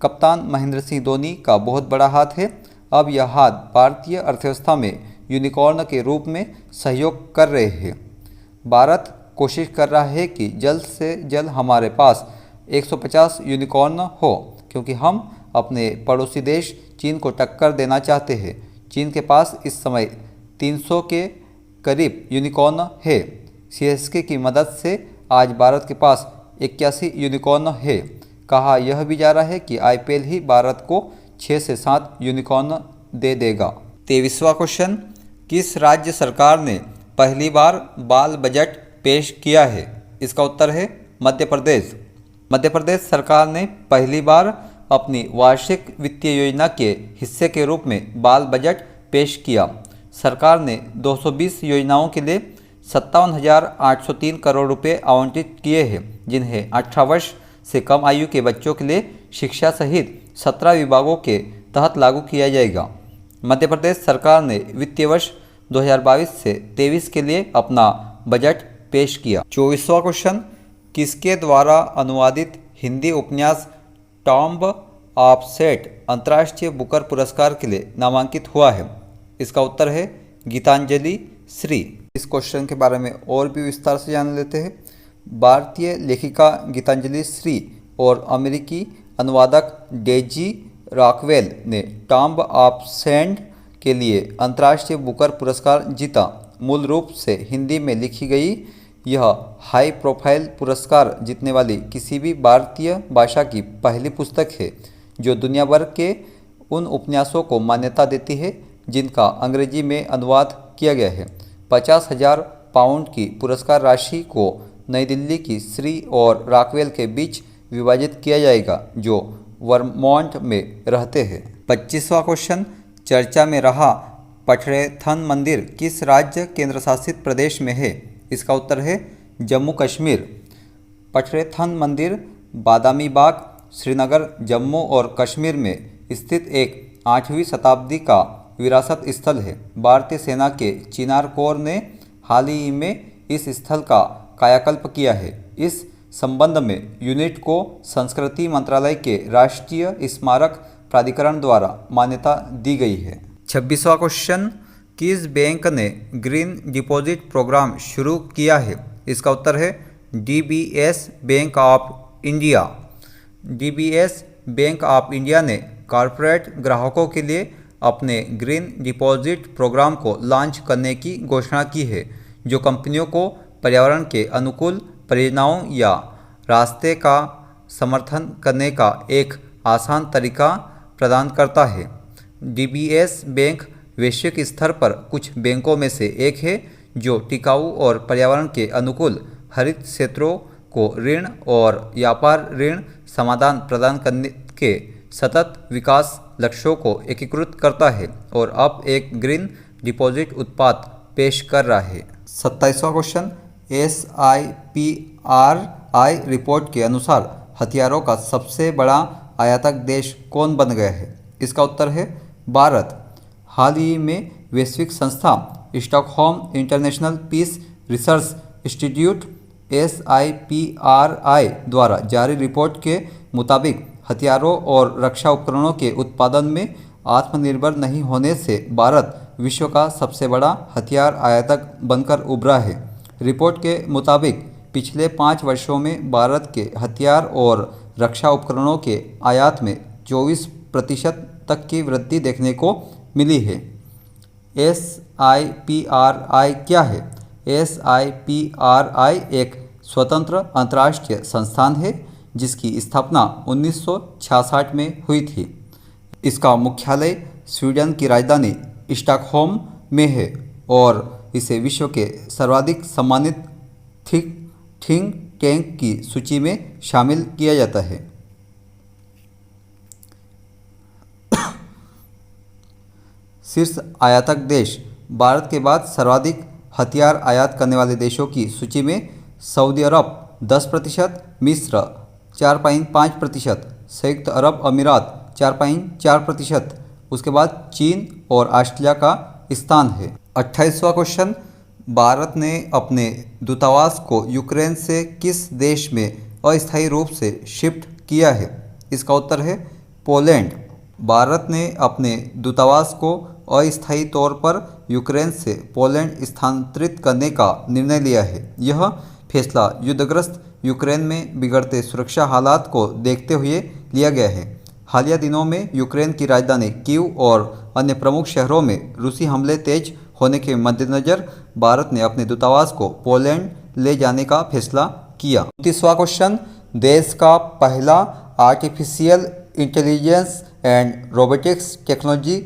कप्तान महेंद्र सिंह धोनी का बहुत बड़ा हाथ है। अब यह हाथ भारतीय अर्थव्यवस्था में यूनिकॉर्न के रूप में सहयोग कर रहे हैं। भारत कोशिश कर रहा है कि जल्द से जल्द हमारे पास 150 यूनिकॉर्न हो, क्योंकि हम अपने पड़ोसी देश चीन को टक्कर देना चाहते हैं। चीन के पास इस समय 300 के करीब यूनिकॉर्न है। CSK की मदद से आज भारत के पास 81 यूनिकॉर्न है। कहा यह भी जा रहा है कि IPL ही भारत को 6 से 7 यूनिकॉर्न दे देगा। 23वां क्वेश्चन, किस राज्य सरकार ने पहली बार बाल बजट पेश किया है? इसका उत्तर है मध्य प्रदेश। मध्य प्रदेश सरकार ने पहली बार अपनी वार्षिक वित्तीय योजना के हिस्से के रूप में बाल बजट पेश किया। सरकार ने 220 योजनाओं के लिए 57,803 करोड़ रुपए आवंटित किए हैं, जिन्हें 18 वर्ष से कम आयु के बच्चों के लिए शिक्षा सहित 17 विभागों के तहत लागू किया जाएगा। मध्य प्रदेश सरकार ने वित्तीय वर्ष 2022 से 23 के लिए अपना बजट पेश किया। 24वां क्वेश्चन, किसके द्वारा अनुवादित हिंदी उपन्यास टॉम्ब ऑफ सेट अंतर्राष्ट्रीय बुकर पुरस्कार के लिए नामांकित हुआ है? इसका उत्तर है गीतांजलि श्री। इस क्वेश्चन के बारे में और भी विस्तार से जान लेते हैं। भारतीय लेखिका गीतांजलि श्री और अमेरिकी अनुवादक डेजी रॉकवेल ने टॉम्ब ऑफ सेट के लिए अंतर्राष्ट्रीय बुकर पुरस्कार जीता। मूल रूप से हिंदी में लिखी गई यह हाई प्रोफाइल पुरस्कार जीतने वाली किसी भी भारतीय भाषा की पहली पुस्तक है जो दुनिया भर के उन उपन्यासों को मान्यता देती है जिनका अंग्रेजी में अनुवाद किया गया है। 50,000 पाउंड की पुरस्कार राशि को नई दिल्ली की श्री और रॉकवेल के बीच विभाजित किया जाएगा, जो वर्मोंट में रहते हैं। 25वां क्वेश्चन, चर्चा में रहा पठड़ेथन मंदिर किस राज्य केंद्र शासित प्रदेश में है? इसका उत्तर है जम्मू कश्मीर। पठड़ेथन मंदिर बादामी बाग, श्रीनगर, जम्मू और कश्मीर में स्थित एक 8वीं शताब्दी का विरासत स्थल है। भारतीय सेना के चिनार कोर ने हाल ही में इस स्थल का कायाकल्प किया है। इस संबंध में यूनिट को संस्कृति मंत्रालय के राष्ट्रीय स्मारक प्राधिकरण द्वारा मान्यता दी गई है। 26वां क्वेश्चन, किस बैंक ने ग्रीन डिपॉजिट प्रोग्राम शुरू किया है? इसका उत्तर है DBS bank of India. DBS bank of India ने कॉरपोरेट ग्राहकों के लिए अपने ग्रीन डिपॉजिट प्रोग्राम को लॉन्च करने की घोषणा की है, जो कंपनियों को पर्यावरण के अनुकूल परियोजनाओं या रास्ते का समर्थन करने का एक आसान तरीका प्रदान करता है। DBS बैंक वैश्विक स्तर पर कुछ बैंकों में से एक है जो टिकाऊ और पर्यावरण के अनुकूल हरित क्षेत्रों को ऋण और व्यापार ऋण समाधान प्रदान करने के सतत विकास लक्ष्यों को एकीकृत करता है और अब एक ग्रीन डिपॉजिट उत्पाद पेश कर रहा है। 27वां क्वेश्चन, SIPRI रिपोर्ट के अनुसार हथियारों का सबसे बड़ा आयातक देश कौन बन गया है? इसका उत्तर है भारत। हाल ही में वैश्विक संस्था Stockholm international peace research institute SIPRI द्वारा जारी रिपोर्ट के मुताबिक हथियारों और रक्षा उपकरणों के उत्पादन में आत्मनिर्भर नहीं होने से भारत विश्व का सबसे बड़ा हथियार आयातक बनकर उभरा है। रिपोर्ट के मुताबिक पिछले 5 वर्षों में भारत के हथियार और रक्षा उपकरणों के आयात में 24% तक की वृद्धि देखने को मिली है। SIPRI क्या है? SIPRI एक स्वतंत्र अंतर्राष्ट्रीय संस्थान है जिसकी स्थापना 1966 में हुई थी। इसका मुख्यालय स्वीडन की राजधानी स्टॉकहोम में है और इसे विश्व के सर्वाधिक सम्मानित थिंक टैंक की सूची में शामिल किया जाता है। शीर्ष आयातक देश भारत के बाद सर्वाधिक हथियार आयात करने वाले देशों की सूची में सऊदी अरब 10%, मिस्र 4.5%, संयुक्त अरब अमीरात 4.4%, उसके बाद चीन और ऑस्ट्रेलिया का स्थान है। 28वां क्वेश्चन, भारत ने अपने दूतावास को यूक्रेन से किस देश में अस्थायी रूप से शिफ्ट किया है? इसका उत्तर है पोलैंड। भारत ने अपने दूतावास को अस्थायी तौर पर यूक्रेन से पोलैंड स्थानांतरित करने का निर्णय लिया है। यह फैसला युद्धग्रस्त यूक्रेन में बिगड़ते सुरक्षा हालात को देखते हुए लिया गया है। हालिया दिनों में यूक्रेन की राजधानी कीव और अन्य प्रमुख शहरों में रूसी हमले तेज होने के मद्देनज़र भारत ने अपने दूतावास को पोलैंड ले जाने का फैसला किया। 29वां क्वेश्चन, देश का पहला artificial intelligence and robotics technology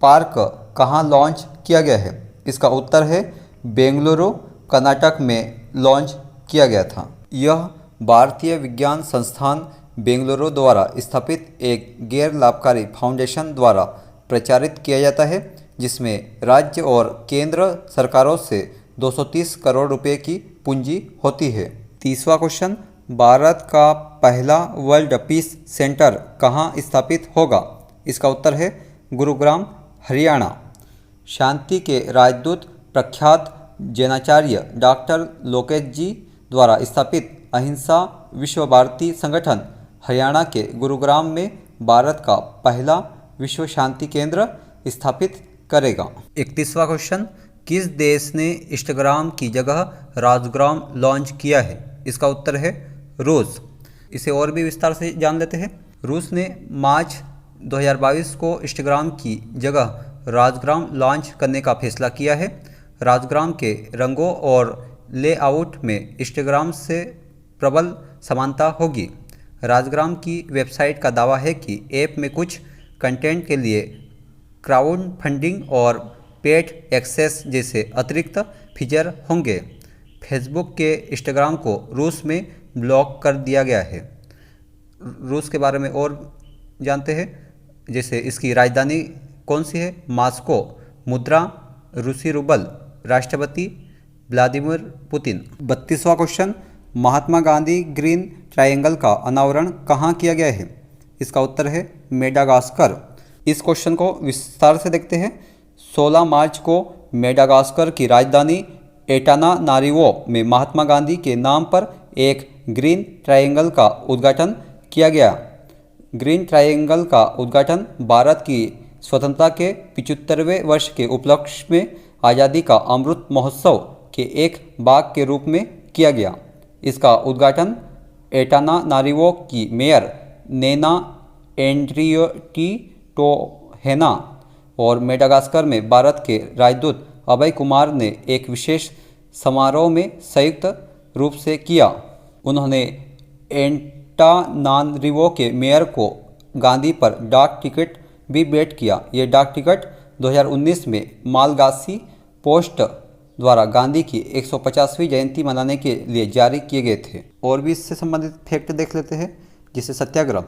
park कहाँ लॉन्च किया गया है? इसका उत्तर है बेंगलुरु, कर्नाटक में लॉन्च किया गया था। यह भारतीय विज्ञान संस्थान बेंगलुरु द्वारा स्थापित एक गैर लाभकारी फाउंडेशन द्वारा प्रचारित किया जाता है, जिसमें राज्य और केंद्र सरकारों से 230 करोड़ रुपए की पूंजी होती है। 30वां क्वेश्चन, भारत का पहला वर्ल्ड पीस सेंटर कहाँ स्थापित होगा? इसका उत्तर है गुरुग्राम, हरियाणा। शांति के राजदूत प्रख्यात जैनाचार्य डॉक्टर लोकेश जी द्वारा स्थापित अहिंसा विश्व भारती संगठन हरियाणा के गुरुग्राम में भारत का पहला विश्व शांति केंद्र स्थापित करेगा। 31वां क्वेश्चन, किस देश ने इंस्टाग्राम की जगह राजग्राम लॉन्च किया है? इसका उत्तर है रूस। इसे और भी विस्तार से जान लेते हैं। रूस ने मार्च 2022 को इंस्टाग्राम की जगह राजग्राम लॉन्च करने का फैसला किया है। राजग्राम के रंगों और लेआउट में इंस्टाग्राम से प्रबल समानता होगी। राजग्राम की वेबसाइट का दावा है कि ऐप में कुछ कंटेंट के लिए क्राउड फंडिंग और पेड एक्सेस जैसे अतिरिक्त फीचर होंगे। फेसबुक के इंस्टाग्राम को रूस में ब्लॉक कर दिया गया है। रूस के बारे में और जानते हैं, जैसे इसकी राजधानी कौन सी है? मॉस्को, मुद्रा रूसी रूबल, राष्ट्रपति Vladimir Putin. 32वां question, Mahatma Gandhi green triangle का अनावरण कहाँ किया गया है? इसका उत्तर है मेडागास्कर। इस क्वेश्चन को विस्तार से देखते हैं। 16 मार्च को मेडागास्कर की राजधानी एटानानारिवो में महात्मा गांधी के नाम पर एक ग्रीन ट्रायंगल का उद्घाटन किया गया। ग्रीन ट्रायंगल का उद्घाटन भारत की स्वतंत्रता के 75वें वर्ष के उपलक्ष्य में आज़ादी का अमृत महोत्सव के एक भाग के रूप में किया गया। इसका उद्घाटन एटानानारिवो की मेयर नेना एंड्रियोटी टोहेना और मेडागास्कर में भारत के राजदूत अभय कुमार ने एक विशेष समारोह में संयुक्त रूप से किया। उन्होंने एंटानारिवो के मेयर को गांधी पर डाक टिकट भी भेंट किया। ये डाक टिकट 2019 में मालगासी पोस्ट द्वारा गांधी की 150वीं जयंती मनाने के लिए जारी किए गए थे। और भी इससे संबंधित फैक्ट देख लेते हैं, जिसे सत्याग्रह।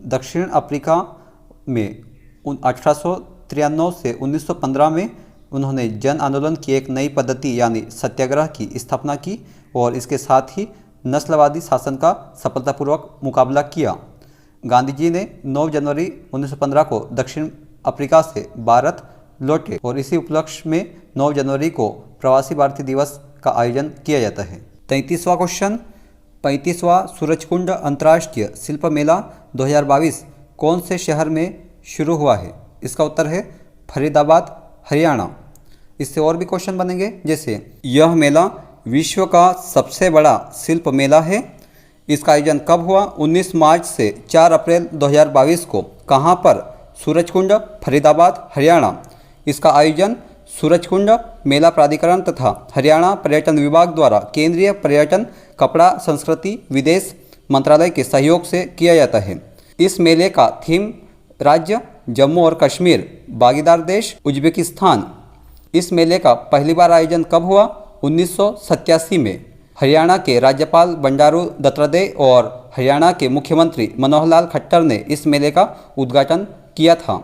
दक्षिण अफ्रीका में 1893 से 1915 में उन्होंने जन आंदोलन की एक नई पद्धति यानी सत्याग्रह की स्थापना की और इसके साथ ही नस्लवादी शासन का सफलतापूर्वक मुकाबला किया। गांधी जी ने 9 जनवरी 1915 को दक्षिण अफ्रीका से भारत लौटे और इसी उपलक्ष्य में 9 जनवरी को प्रवासी भारतीय दिवस का आयोजन किया जाता है। 33वां क्वेश्चन, 35वां सूरजकुंड अंतर्राष्ट्रीय शिल्प मेला 2022 कौन से शहर में शुरू हुआ है? इसका उत्तर है फरीदाबाद, हरियाणा। इससे और भी क्वेश्चन बनेंगे, जैसे यह मेला विश्व का सबसे बड़ा शिल्प मेला है। इसका आयोजन कब हुआ? 19 मार्च से 4 अप्रैल 2022 को। कहाँ पर? सूरजकुंड, फरीदाबाद, हरियाणा। इसका आयोजन सूरजकुंड मेला प्राधिकरण तथा हरियाणा पर्यटन विभाग द्वारा केंद्रीय पर्यटन, कपड़ा, संस्कृति, विदेश मंत्रालय के सहयोग से किया जाता है। इस मेले का थीम राज्य जम्मू और कश्मीर, भागीदार देश उज्बेकिस्तान। इस मेले का पहली बार आयोजन कब हुआ? 1987 में। हरियाणा के राज्यपाल बंडारू दत्तात्रेय और हरियाणा के मुख्यमंत्री मनोहर लाल खट्टर ने इस मेले का उद्घाटन किया था।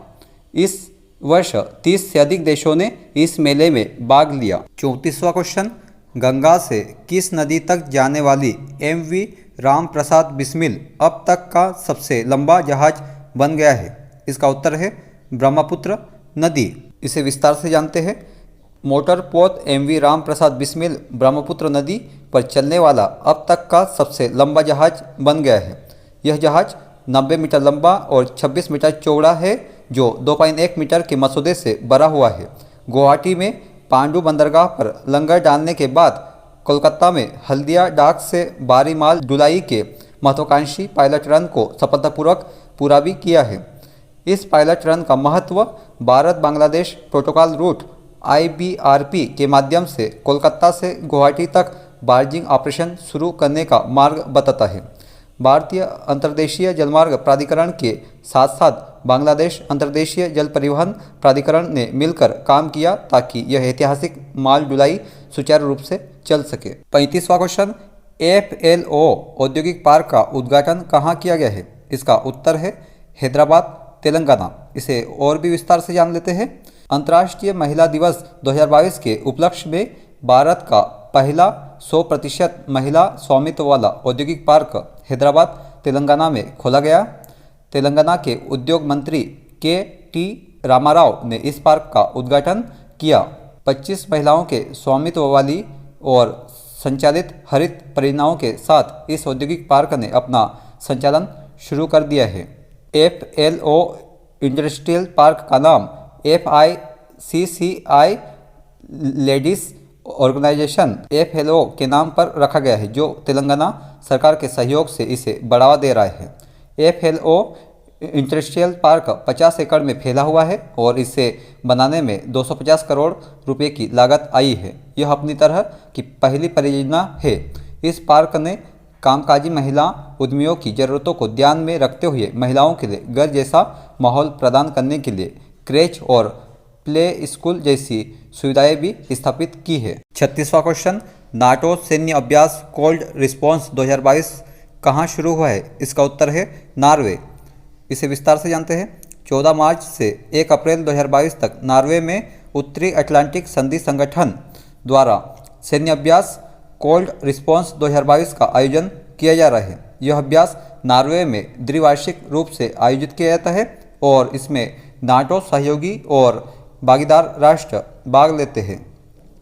इस वर्ष 30 से अधिक देशों ने इस मेले में भाग लिया। 34वां क्वेश्चन, गंगा से किस नदी तक जाने वाली MV राम प्रसाद बिस्मिल अब तक का सबसे लंबा जहाज बन गया है? इसका उत्तर है ब्रह्मपुत्र नदी। इसे विस्तार से जानते हैं। मोटर पोत MV राम प्रसाद बिस्मिल ब्रह्मपुत्र नदी पर चलने वाला अब तक का सबसे लंबा जहाज बन गया है। यह जहाज 90 मीटर लंबा और 26 मीटर चौड़ा है, जो 2.1 मीटर के मसूदे से भरा हुआ है। गुवाहाटी में पांडु बंदरगाह पर लंगर डालने के बाद कोलकाता में हल्दिया डाक से भारी माल ढुलाई के महत्वाकांक्षी पायलट रन को सफलतापूर्वक पूरा भी किया है। इस पायलट रन का महत्व Bharat Bangladesh protocol root IBRP के माध्यम से कोलकाता से गुवाहाटी तक बार्जिंग ऑपरेशन शुरू करने का मार्ग बताता है। भारतीय अंतर्देशीय जलमार्ग प्राधिकरण के साथ साथ बांग्लादेश अंतर्देशीय जल परिवहन प्राधिकरण ने मिलकर काम किया ताकि यह ऐतिहासिक माल ढुलाई सुचारू रूप से चल सके। 35वां क्वेश्चन, FLO औद्योगिक पार्क का उद्घाटन कहाँ किया गया है? इसका उत्तर है हैदराबाद, तेलंगाना। इसे और भी विस्तार से जान लेते हैं। अंतर्राष्ट्रीय महिला दिवस 2022 के उपलक्ष्य में भारत का पहला 100% महिला स्वामित्व वाला औद्योगिक पार्क हैदराबाद, तेलंगाना में खोला गया। तेलंगाना के उद्योग मंत्री KT रामाराव ने इस पार्क का उद्घाटन किया। 25 महिलाओं के स्वामित्व वाली और संचालित हरित परियोजनाओं के साथ इस औद्योगिक पार्क ने अपना संचालन शुरू कर दिया है। FLO इंडस्ट्रियल पार्क का नाम FICCI लेडीज ऑर्गेनाइजेशन FLO के नाम पर रखा गया है, जो तेलंगाना सरकार के सहयोग से इसे बढ़ावा दे रहा है। FLO इंडस्ट्रियल पार्क 50 एकड़ में फैला हुआ है और इसे बनाने में 250 करोड़ रुपए की लागत आई है। यह अपनी तरह की पहली परियोजना है। इस पार्क ने कामकाजी महिला उद्यमियों की ज़रूरतों को ध्यान में रखते हुए महिलाओं के लिए घर जैसा माहौल प्रदान करने के लिए क्रेच और प्ले स्कूल जैसी सुविधाएं भी स्थापित की है। 36वां क्वेश्चन, नाटो सैन्य अभ्यास कोल्ड रिस्पॉन्स 2022 कहाँ शुरू हुआ है? इसका उत्तर है नॉर्वे। इसे विस्तार से जानते हैं। 14 मार्च से 1 अप्रैल 2022 तक नॉर्वे में उत्तरी अटलांटिक संधि संगठन द्वारा सैन्य अभ्यास कोल्ड रिस्पॉन्स 2022 का आयोजन किया जा रहा है। यह अभ्यास नॉर्वे में द्विवार्षिक रूप से आयोजित किया जाता है और इसमें नाटो सहयोगी और भागीदार राष्ट्र भाग लेते हैं।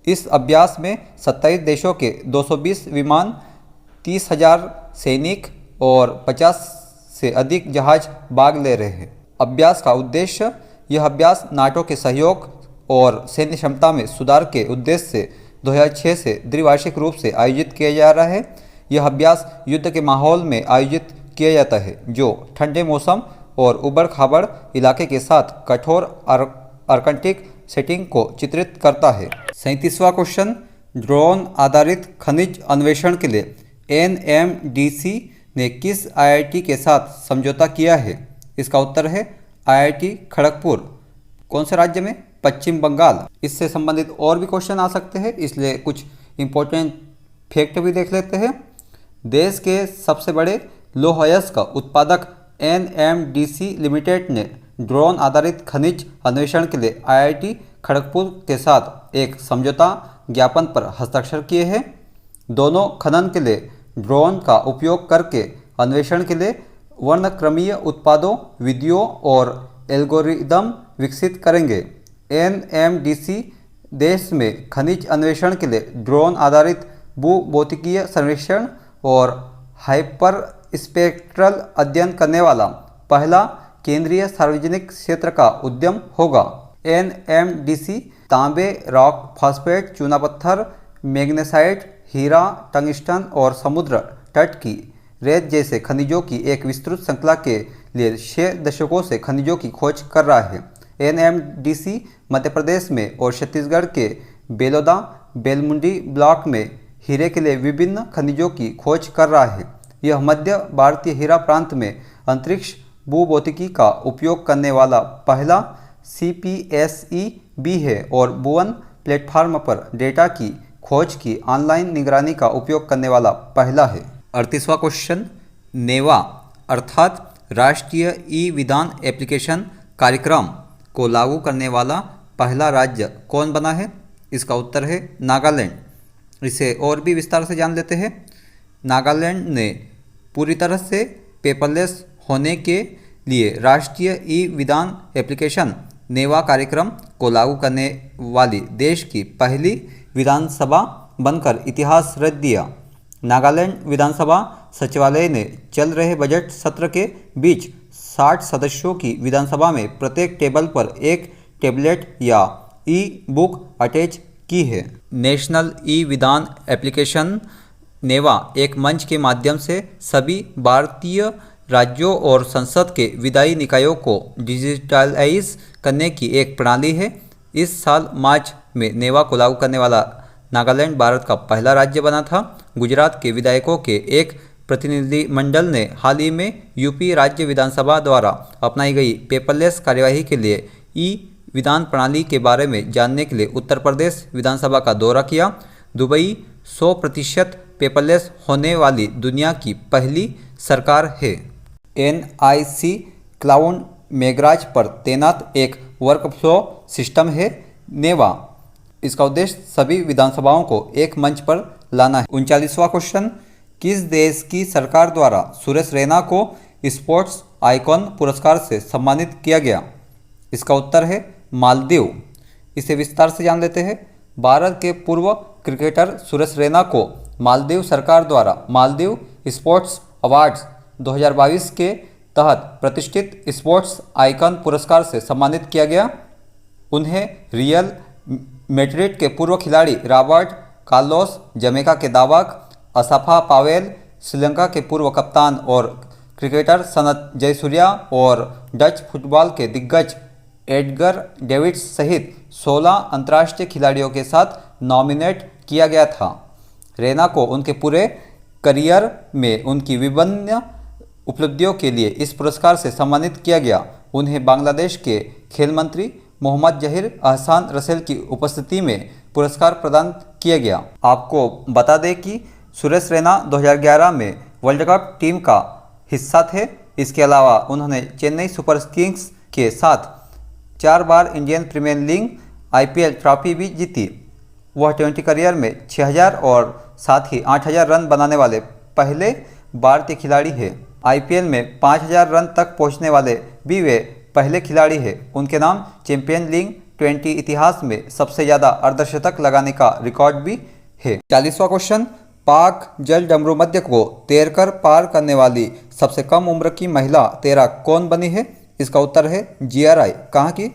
इस अभ्यास में 27 देशों के 220 विमान, 30,000 सैनिक और 50 से अधिक जहाज भाग ले रहे हैं। अभ्यास का उद्देश्य, यह अभ्यास नाटो के सहयोग और सैन्य क्षमता में सुधार के उद्देश्य से 2006 से द्विवार्षिक रूप से आयोजित किया जा रहा है। यह अभ्यास युद्ध के माहौल में आयोजित किया जाता है, जो ठंडे मौसम और उबड़ खाबड़ इलाके के साथ कठोर आर्कटिक सेटिंग को चित्रित करता है। 37वां क्वेश्चन, ड्रोन आधारित खनिज अन्वेषण के लिए NMDC ने किस IIT के साथ समझौता किया है? इसका उत्तर है IIT खड़गपुर। कौन से राज्य में? पश्चिम बंगाल। इससे संबंधित और भी क्वेश्चन आ सकते हैं, इसलिए कुछ इंपॉर्टेंट फैक्ट भी देख लेते हैं। देश के सबसे बड़े लौह अयस्क उत्पादक NMDC लिमिटेड ने ड्रोन आधारित खनिज अन्वेषण के लिए IIT खड़गपुर के साथ एक समझौता ज्ञापन पर हस्ताक्षर किए हैं। दोनों खनन के लिए ड्रोन का उपयोग करके अन्वेषण के लिए वर्णक्रमीय उत्पादों, विधियों और एल्गोरिदम विकसित करेंगे। NMDC देश में खनिज अन्वेषण के लिए ड्रोन आधारित भूभौतिकीय सर्वेक्षण और हाइपर स्पेक्ट्रल अध्ययन करने वाला पहला केंद्रीय सार्वजनिक क्षेत्र का उद्यम होगा। NMDC तांबे, रॉक फास्फेट, चूना पत्थर, मैग्नेसाइट, हीरा, टंगस्टन और समुद्र तट की रेत जैसे खनिजों की एक विस्तृत श्रृंखला के लिए 6 दशकों से खनिजों की खोज कर रहा है। NMDC मध्य प्रदेश में और छत्तीसगढ़ के बेलोदा, बेलमुंडी ब्लॉक में हीरे के लिए विभिन्न खनिजों की खोज कर रहा है। यह मध्य भारतीय हीरा प्रांत में अंतरिक्ष भूभौतिकी का उपयोग करने वाला पहला CPSE भी है और भुवन प्लेटफॉर्म पर डेटा की खोज की ऑनलाइन निगरानी का उपयोग करने वाला पहला है। 38वां क्वेश्चन, नेवा अर्थात राष्ट्रीय ई-विधान एप्लीकेशन कार्यक्रम को लागू करने वाला पहला राज्य कौन बना है? इसका उत्तर है नागालैंड। इसे और भी विस्तार से जान लेते हैं। नागालैंड ने पूरी तरह से पेपरलेस होने के लिए राष्ट्रीय ई-विधान एप्लीकेशन नेवा कार्यक्रम को लागू करने वाली देश की पहली विधानसभा बनकर इतिहास रच दिया। नागालैंड विधानसभा सचिवालय ने चल रहे बजट सत्र के बीच 60 सदस्यों की विधानसभा में प्रत्येक टेबल पर एक टैबलेट या ई-बुक अटैच की है। नेशनल ई-विधान एप्लीकेशन नेवा एक मंच के माध्यम से सभी भारतीय राज्यों और संसद के विधायी निकायों को डिजिटलाइज करने की एक प्रणाली है। इस साल मार्च में नेवा को लागू करने वाला नागालैंड भारत का पहला राज्य बना था। गुजरात के विधायकों के एक प्रतिनिधिमंडल ने हाल ही में यूपी राज्य विधानसभा द्वारा अपनाई गई पेपरलेस कार्यवाही के लिए ई विधान प्रणाली के बारे में जानने के लिए उत्तर प्रदेश विधानसभा का दौरा किया। दुबई 100% पेपरलेस होने वाली दुनिया की पहली सरकार है। NIC क्लाउड मेघराज पर तैनात एक वर्कफ्लो सिस्टम है। नेवा, इसका उद्देश्य सभी विधानसभाओं को एक मंच पर लाना है। 39वां क्वेश्चन, किस देश की सरकार द्वारा सुरेश रैना को स्पोर्ट्स आइकॉन पुरस्कार से सम्मानित किया गया? इसका उत्तर है मालदीव। इसे विस्तार से जान लेते हैं। भारत के पूर्व क्रिकेटर सुरेश रैना को मालदीव सरकार द्वारा मालदीव स्पोर्ट्स अवार्ड्स 2022 के तहत प्रतिष्ठित स्पोर्ट्स आइकन पुरस्कार से सम्मानित किया गया। उन्हें रियल मैड्रिड के पूर्व खिलाड़ी रॉबर्ट कार्लोस, जमैका के दावक असाफा पावेल, श्रीलंका के पूर्व कप्तान और क्रिकेटर सनत जयसूर्या और डच फुटबॉल के दिग्गज एडगर डेविड्स सहित 16 अंतर्राष्ट्रीय खिलाड़ियों के साथ नॉमिनेट किया गया था। रैना को उनके पूरे करियर में उनकी विभिन्न उपलब्धियों के लिए इस पुरस्कार से सम्मानित किया गया। उन्हें बांग्लादेश के खेल मंत्री मोहम्मद जहीर अहसान रसेल की उपस्थिति में पुरस्कार प्रदान किया गया। आपको बता दें कि सुरेश रैना 2011 में वर्ल्ड कप टीम का हिस्सा थे। इसके अलावा उन्होंने चेन्नई सुपर किंग्स के साथ 4 बार Indian Premier League IPL trophy भी जीती। वह T20 करियर में 6000 और साथ ही 8000 रन बनाने वाले पहले भारतीय खिलाड़ी हैं। IPL में 5000 रन तक पहुंचने वाले भी वे पहले खिलाड़ी हैं। उनके नाम चैंपियन लीग 20 इतिहास में सबसे ज़्यादा अर्धशतक लगाने का रिकॉर्ड भी है। 40वां क्वेश्चन, पाक जल डमरू मध्य को तैरकर पार करने वाली सबसे कम उम्र की महिला तैराक कौन बनी है? इसका उत्तर है GRI। कहाँ की?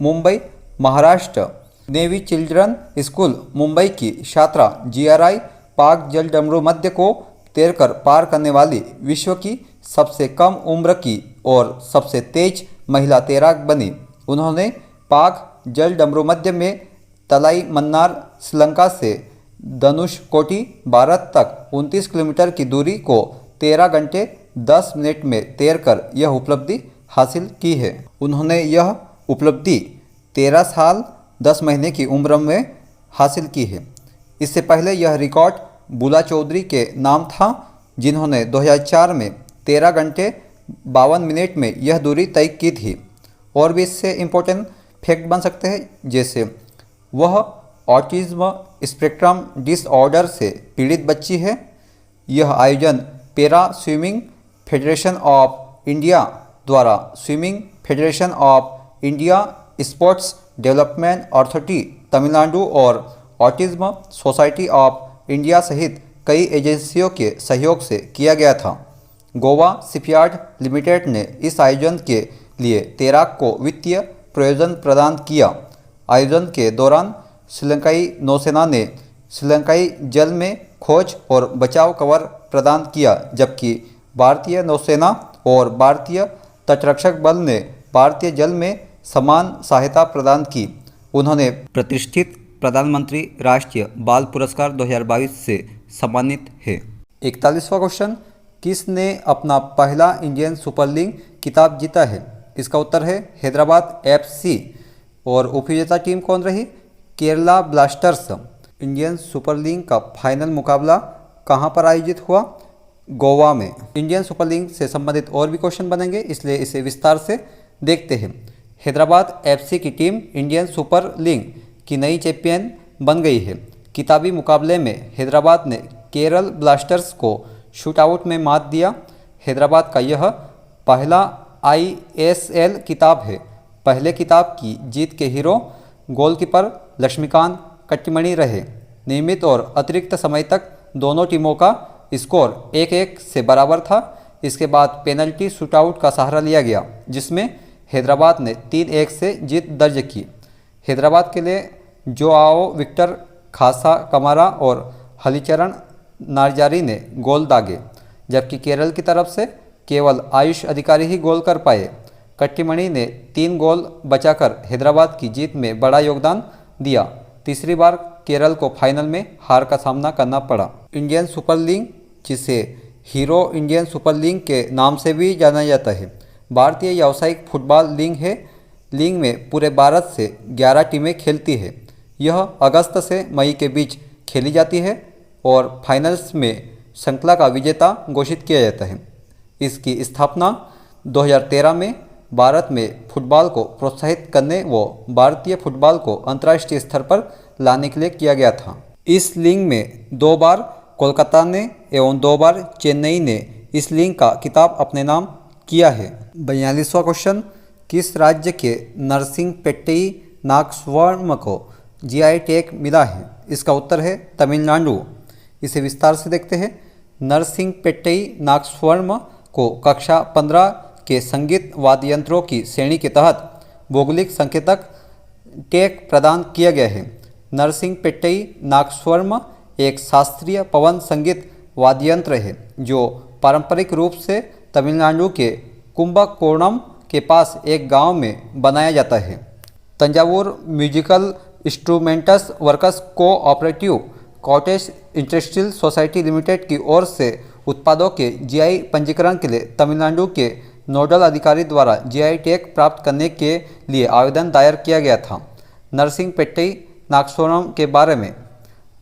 Mumbai, Maharashtra. Navy children school Mumbai की छात्रा GRI पाक जल डमरू मध्य को तैरकर पार करने वाली विश्व की सबसे कम उम्र की और सबसे तेज महिला तैराक बनी। उन्होंने पाक जल डमरू मध्य में तलाई मन्नार श्रीलंका से धनुषकोटी भारत तक 29 किलोमीटर की दूरी को 13 घंटे 10 मिनट में तैरकर यह उपलब्धि हासिल की है। उन्होंने यह उपलब्धि 13 साल 10 महीने की उम्र में हासिल की है। इससे पहले यह रिकॉर्ड बुला चौधरी के नाम था, जिन्होंने 2004 में 13 घंटे 52 मिनट में यह दूरी तय की थी। और भी इससे इम्पोर्टेंट फैक्ट बन सकते हैं, जैसे वह ऑटिज्म स्पेक्ट्रम डिसऑर्डर से पीड़ित बच्ची है। यह आयोजन Para Swimming Federation of India द्वारा Swimming Federation of India, Sports Development Authority Tamil Nadu और ऑटिज्म सोसाइटी ऑफ इंडिया सहित कई एजेंसियों के सहयोग से किया गया था। गोवा शिपयार्ड लिमिटेड ने इस आयोजन के लिए तैराक को वित्तीय प्रयोजन प्रदान किया। आयोजन के दौरान श्रीलंकाई नौसेना ने श्रीलंकाई जल में खोज और बचाव कवर प्रदान किया, जबकि भारतीय नौसेना और भारतीय तटरक्षक बल ने भारतीय जल में समान सहायता प्रदान की। उन्होंने प्रतिष्ठित प्रधानमंत्री राष्ट्रीय बाल पुरस्कार 2022 से सम्मानित है। 41वां क्वेश्चन, किसने अपना पहला इंडियन सुपर लीग खिताब जीता है? इसका उत्तर है हैदराबाद FC। और उपविजेता टीम कौन रही? Kerala blasters. Indian super league का फाइनल मुकाबला कहां पर आयोजित हुआ? गोवा में। इंडियन सुपर लीग से संबंधित और भी क्वेश्चन बनेंगे, इसलिए इसे विस्तार से देखते हैं। हैदराबाद FC की टीम इंडियन सुपर लीग की नई चैंपियन बन गई है। किताबी मुकाबले में हैदराबाद ने केरल ब्लास्टर्स को शूटआउट में मात दिया। हैदराबाद का यह पहला ISL किताब है। पहले किताब की जीत के हीरो गोलकीपर लक्ष्मीकांत कट्टीमणि रहे। नियमित और अतिरिक्त समय तक दोनों टीमों का स्कोर 1-1 से बराबर था। इसके बाद पेनल्टी शूटआउट का सहारा लिया गया, जिसमें हैदराबाद ने 3-1 से जीत दर्ज की। हैदराबाद के लिए जोआओ विक्टर, खासा कमारा और हलीचरण नारजारी ने गोल दागे, जबकि केरल की तरफ से केवल आयुष अधिकारी ही गोल कर पाए। कट्टीमणि ने 3 गोल बचाकर हैदराबाद की जीत में बड़ा योगदान दिया। तीसरी बार केरल को फाइनल में हार का सामना करना पड़ा। इंडियन सुपर लीग, जिसे हीरो इंडियन सुपर लीग के नाम से भी जाना जाता है, भारतीय व्यावसायिक फुटबॉल लीग है। लीग में पूरे भारत से 11 टीमें खेलती है। यह अगस्त से मई के बीच खेली जाती है और फाइनल्स में श्रृंखला का विजेता घोषित किया जाता है। इसकी स्थापना 2013 में भारत में फुटबॉल को प्रोत्साहित करने व भारतीय फुटबॉल को अंतर्राष्ट्रीय स्तर पर लाने के लिए किया गया था। इस लीग में 2 बार कोलकाता ने एवं 2 बार चेन्नई ने इस लीग का खिताब अपने नाम किया है। 42वां क्वेश्चन, किस राज्य के नरसिंहपेट्टई नागस्वरम को जीआई टैग मिला है? इसका उत्तर है तमिलनाडु। इसे विस्तार से देखते हैं। नरसिंहपेट्टई नागस्वरम को कक्षा 15 के संगीत वाद्य यंत्रों की श्रेणी के तहत भौगोलिक संकेतक टैग प्रदान किया गया है। नरसिंहपेट्टई नागस्वरम एक शास्त्रीय पवन संगीत वाद्य यंत्र है जो पारंपरिक रूप से तमिलनाडु के कुंभकोणम के पास एक गांव में बनाया जाता है। Thanjavur musical instruments workers cooperative cottage industrial society limited की ओर से उत्पादों के जीआई पंजीकरण के लिए तमिलनाडु के नोडल अधिकारी द्वारा जीआई टैग प्राप्त करने के लिए आवेदन दायर किया गया था। नरसिंहपेट्टई नागस्वरम के बारे में,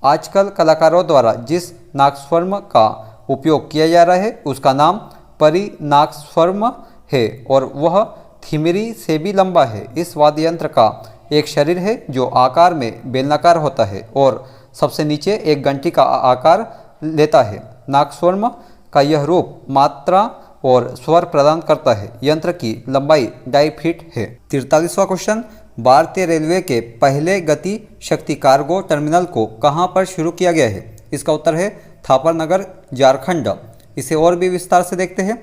आजकल कलाकारों द्वारा जिस नागस्वरम का उपयोग किया जा रहा है उसका नाम परी नागस्वरम है और वह थिमिरी से भी लंबा है। इस वाद्य यंत्र का एक शरीर है जो आकार में बेलनाकार होता है और सबसे नीचे एक घंटी का आकार लेता है। नागस्वरम का यह रूप मात्रा और स्वर प्रदान करता है। यंत्र की लंबाई 2.5 फीट है। 43वां क्वेश्चन, भारतीय रेलवे के पहले गति शक्ति कार्गो टर्मिनल को कहां पर शुरू किया गया है? इसका उत्तर है थापरनगर, झारखंड। इसे और भी विस्तार से देखते हैं।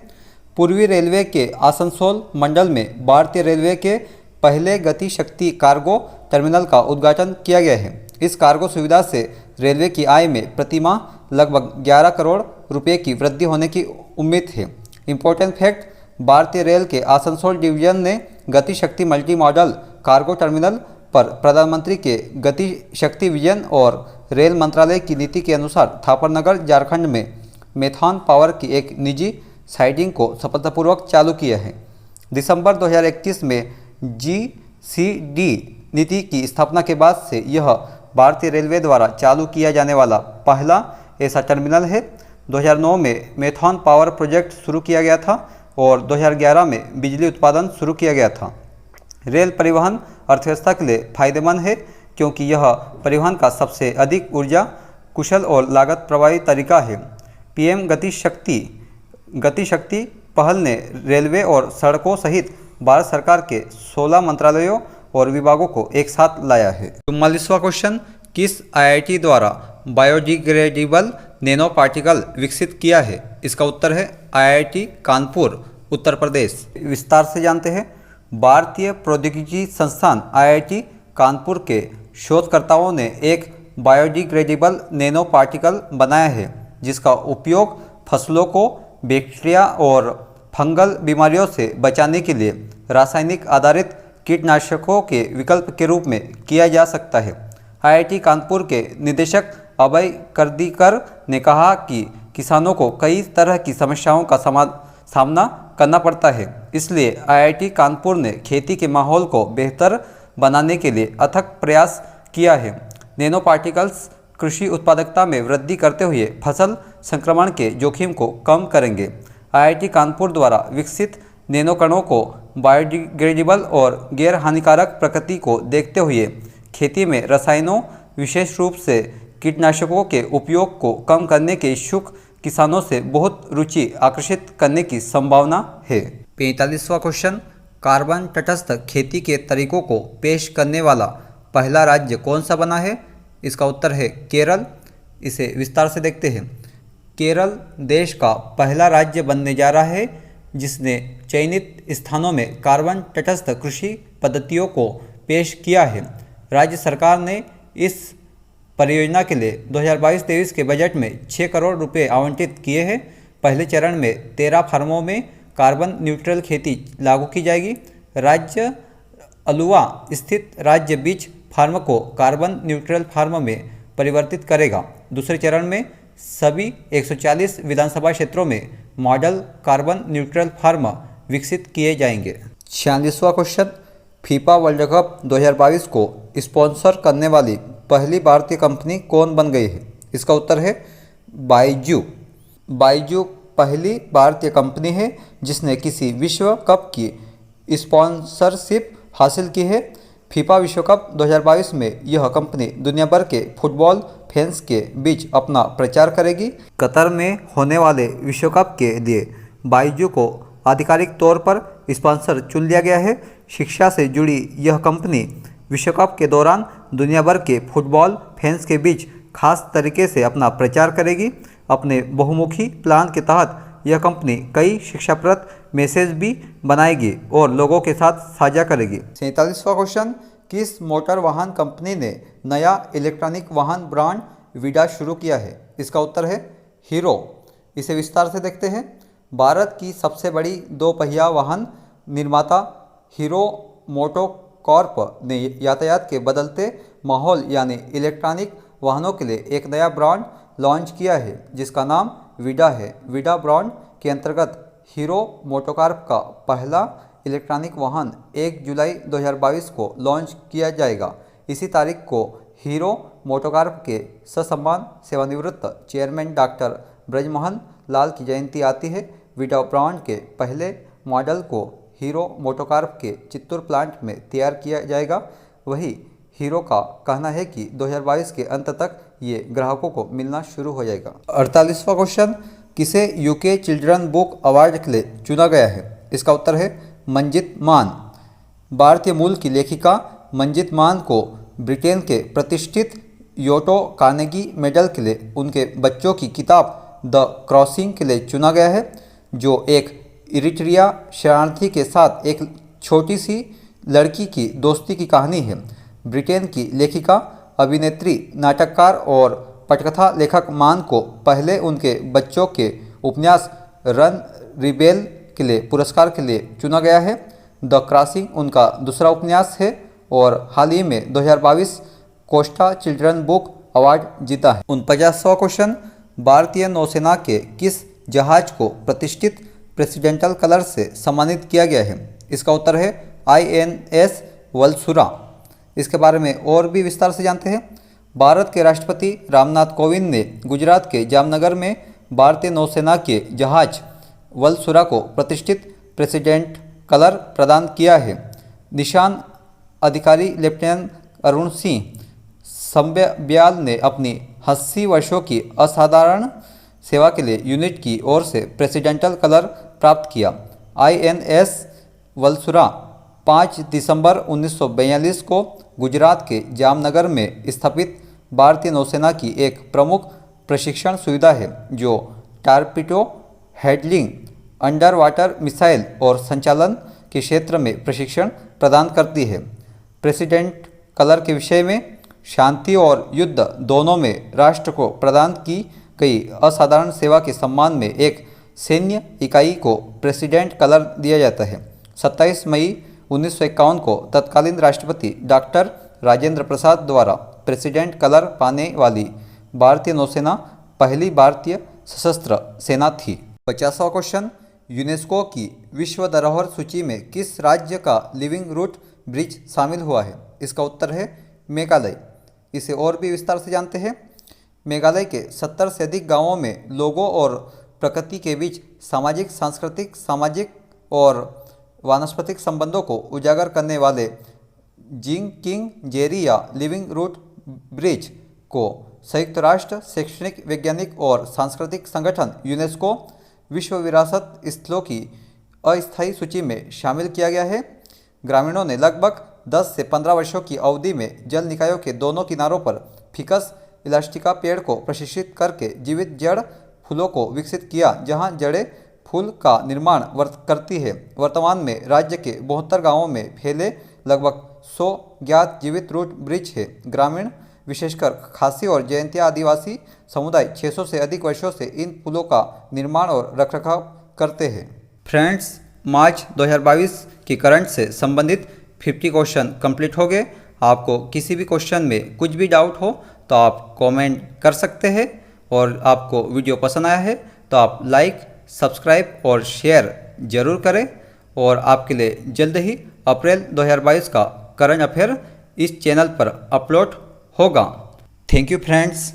पूर्वी रेलवे के आसनसोल मंडल में भारतीय रेलवे के पहले गति शक्ति कार्गो टर्मिनल का उद्घाटन किया गया है। इस कार्गो सुविधा से रेलवे की आय में प्रतिमाह लगभग 11 करोड़ रुपए की वृद्धि होने की उम्मीद है। इम्पोर्टेंट फैक्ट, भारतीय रेल के आसनसोल डिवीजन ने गति शक्ति मल्टी मॉडल कार्गो टर्मिनल पर प्रधानमंत्री के गति शक्ति विजन और रेल मंत्रालय की नीति के अनुसार थापरनगर, झारखंड में मेथॉन पावर की एक निजी साइडिंग को सफलतापूर्वक चालू किया है। दिसंबर 2021 में GCD नीति की स्थापना के बाद से यह भारतीय रेलवे द्वारा चालू किया जाने वाला पहला ऐसा टर्मिनल है। 2009 में मेथॉन पावर प्रोजेक्ट शुरू किया गया था और 2011 में बिजली उत्पादन शुरू किया गया था। रेल परिवहन अर्थव्यवस्था के लिए फायदेमंद है क्योंकि यह परिवहन का सबसे अधिक ऊर्जा कुशल और लागत प्रभावी तरीका है। PM गति शक्ति पहल ने रेलवे और सड़कों सहित भारत सरकार के 16 मंत्रालयों और विभागों को एक साथ लाया है। 44वां क्वेश्चन, किस IIT द्वारा बायोडिग्रेडेबल नैनो पार्टिकल विकसित किया है? इसका उत्तर है IIT कानपुर, उत्तर प्रदेश। विस्तार से जानते हैं। भारतीय प्रौद्योगिकी संस्थान IIT कानपुर के शोधकर्ताओं ने एक बायोडिग्रेडेबल नैनो पार्टिकल बनाया है जिसका उपयोग फसलों को बैक्टीरिया और फंगल बीमारियों से बचाने के लिए रासायनिक आधारित कीटनाशकों के विकल्प के रूप में किया जा सकता है। IIT कानपुर के निदेशक अभय करदीकर ने कहा कि किसानों को कई तरह की समस्याओं का सामना करना पड़ता है, इसलिए IIT कानपुर ने खेती के माहौल को बेहतर बनाने के लिए अथक प्रयास किया है। नैनो पार्टिकल्स कृषि उत्पादकता में वृद्धि करते हुए फसल संक्रमण के जोखिम को कम करेंगे। IIT कानपुर द्वारा विकसित नैनो कणों को बायोडिग्रेडेबल और गैर हानिकारक प्रकृति को देखते हुए खेती में रसायनों, विशेष रूप से कीटनाशकों के उपयोग को कम करने के इच्छुक किसानों से बहुत रुचि आकर्षित करने की संभावना है। 45वां क्वेश्चन, कार्बन तटस्थ खेती के तरीकों को पेश करने वाला पहला राज्य कौन सा बना है? इसका उत्तर है केरल। इसे विस्तार से देखते हैं। केरल देश का पहला राज्य बनने जा रहा है जिसने चयनित स्थानों में कार्बन तटस्थ कृषि पद्धतियों को पेश किया है। राज्य सरकार ने इस परियोजना के लिए 2022-23 के बजट में 6 करोड़ रुपए आवंटित किए हैं। पहले चरण में 13 फार्मों में कार्बन न्यूट्रल खेती लागू की जाएगी। राज्य अलुवा स्थित राज्य बीज फार्म को कार्बन न्यूट्रल फार्म में परिवर्तित करेगा। दूसरे चरण में सभी 140 विधानसभा क्षेत्रों में मॉडल कार्बन न्यूट्रल फार्म विकसित किए जाएंगे। 46वां क्वेश्चन, फीफा वर्ल्ड कप 2022 को स्पॉन्सर करने वाली पहली भारतीय कंपनी कौन बन गई है? इसका उत्तर है बाइजू। बाइजू पहली भारतीय कंपनी है जिसने किसी विश्व कप की स्पॉन्सरशिप हासिल की है। फीफा विश्व कप 2022 में यह कंपनी दुनिया भर के फुटबॉल फैंस के बीच अपना प्रचार करेगी। कतर में होने वाले विश्व कप के लिए बाइजू को आधिकारिक तौर पर स्पॉन्सर चुन लिया गया है। शिक्षा से जुड़ी यह कंपनी विश्व कप के दौरान दुनिया भर के फुटबॉल फैंस के बीच खास तरीके से अपना प्रचार करेगी। अपने बहुमुखी प्लान के तहत यह कंपनी कई शिक्षाप्रद मैसेज भी बनाएगी और लोगों के साथ साझा करेगी। 47वां क्वेश्चन, किस मोटर वाहन कंपनी ने नया इलेक्ट्रॉनिक वाहन ब्रांड विडा शुरू किया है? इसका उत्तर है हीरो। इसे विस्तार से देखते हैं। भारत की सबसे बड़ी दो पहिया वाहन निर्माता हीरो मोटोकॉर्प ने यातायात के बदलते माहौल यानी इलेक्ट्रॉनिक वाहनों के लिए एक नया ब्रांड लॉन्च किया है जिसका नाम विडा है। विडा ब्रांड के अंतर्गत हीरो मोटोकॉर्प का पहला इलेक्ट्रॉनिक वाहन 1 जुलाई 2022 को लॉन्च किया जाएगा। इसी तारीख को हीरो मोटोकॉर्प के ससम्मान सेवानिवृत्त चेयरमैन डॉक्टर ब्रजमोहन लाल की जयंती आती है। विडा ब्रांड के पहले मॉडल को हीरो मोटोकॉर्प के चित्तूर प्लांट में तैयार किया जाएगा। वही हीरो का कहना है कि 2022 के अंत तक ये ग्राहकों को मिलना शुरू हो जाएगा। 48वां क्वेश्चन, किसे यूके चिल्ड्रन बुक अवार्ड के लिए चुना गया है? इसका उत्तर है मंजित मान। भारतीय मूल की लेखिका मंजित मान को ब्रिटेन के प्रतिष्ठित योटो कार्नेगी मेडल के लिए उनके बच्चों की किताब द क्रॉसिंग के लिए चुना गया है, जो एक इरिट्रिया शरणार्थी के साथ एक छोटी सी लड़की की दोस्ती की कहानी है। ब्रिटेन की लेखिका, अभिनेत्री, नाटककार और पटकथा लेखक मान को पहले उनके बच्चों के उपन्यास रन रिबेल के लिए पुरस्कार के लिए चुना गया है। द क्रॉसिंग उनका दूसरा उपन्यास है और हाल ही में 2022 कोस्टा चिल्ड्रन बुक अवार्ड जीता है। 49वां क्वेश्चन, भारतीय नौसेना के किस जहाज को प्रतिष्ठित प्रेसिडेंटल कलर से सम्मानित किया गया है? इसका उत्तर है INS वलसुरा। इसके बारे में और भी विस्तार से जानते हैं। भारत के राष्ट्रपति रामनाथ कोविंद ने गुजरात के जामनगर में भारतीय नौसेना के जहाज वलसुरा को प्रतिष्ठित प्रेसिडेंट कलर प्रदान किया है। निशान अधिकारी लेफ्टिनेंट अरुण सिंह संब्याल ने अपनी 80 वर्षों की असाधारण सेवा के लिए यूनिट की ओर से प्रेसिडेंटल कलर प्राप्त किया। INS वलसुरा 5 दिसंबर 1942 को गुजरात के जामनगर में स्थापित भारतीय नौसेना की एक प्रमुख प्रशिक्षण सुविधा है जो torpedo, handling, under water missile और संचालन के क्षेत्र में प्रशिक्षण प्रदान करती है। प्रेसिडेंट कलर के विषय में शांति और युद्ध दोनों में राष्ट्र को प्रदान की गई असाधारण सेवा के सम्मान में एक सैन्य इकाई को प्रेसिडेंट कलर दिया जाता है। 27 मई 1951 को तत्कालीन राष्ट्रपति डॉक्टर राजेंद्र प्रसाद द्वारा प्रेसिडेंट कलर पाने वाली भारतीय नौसेना पहली भारतीय सशस्त्र सेना थी। 50वां क्वेश्चन, यूनेस्को की विश्व धरोहर सूची में किस राज्य का लिविंग रूट ब्रिज शामिल हुआ है? इसका उत्तर है मेघालय। इसे और भी विस्तार से जानते हैं। मेघालय के 70 से अधिक गांवों में लोगों और प्रकृति के बीच सामाजिक, सांस्कृतिक, सामाजिक और वानस्पतिक संबंधों को उजागर करने वाले जिंग किंग जेरी या लिविंग रूट ब्रिज को संयुक्त राष्ट्र शैक्षणिक, वैज्ञानिक और सांस्कृतिक संगठन यूनेस्को विश्व विरासत स्थलों की अस्थायी सूची में शामिल किया गया है। ग्रामीणों ने लगभग 10 से 15 वर्षों की अवधि में जल निकायों के दोनों किनारों पर फिकस इलास्टिका पेड़ को प्रशिक्षित करके जीवित जड़ फूलों को विकसित किया, जहां जड़ें फूल का निर्माण करती है। वर्तमान में राज्य के 72 गांवों में फैले लगभग 100 ज्ञात जीवित रूट ब्रिज है। ग्रामीण, विशेषकर खासी और जयंतिया आदिवासी समुदाय 600 से अधिक वर्षों से इन पुलों का निर्माण और रखरखाव करते हैं। फ्रेंड्स, मार्च 2022 की करंट से संबंधित 50 क्वेश्चन कंप्लीट हो गए। आपको किसी भी क्वेश्चन में कुछ भी डाउट हो तो आप कमेंट कर सकते हैं। और आपको वीडियो पसंद आया है तो आप लाइक, सब्सक्राइब और शेयर ज़रूर करें। और आपके लिए जल्द ही अप्रैल 2022 का करंट अफेयर इस चैनल पर अपलोड होगा। Thank you friends.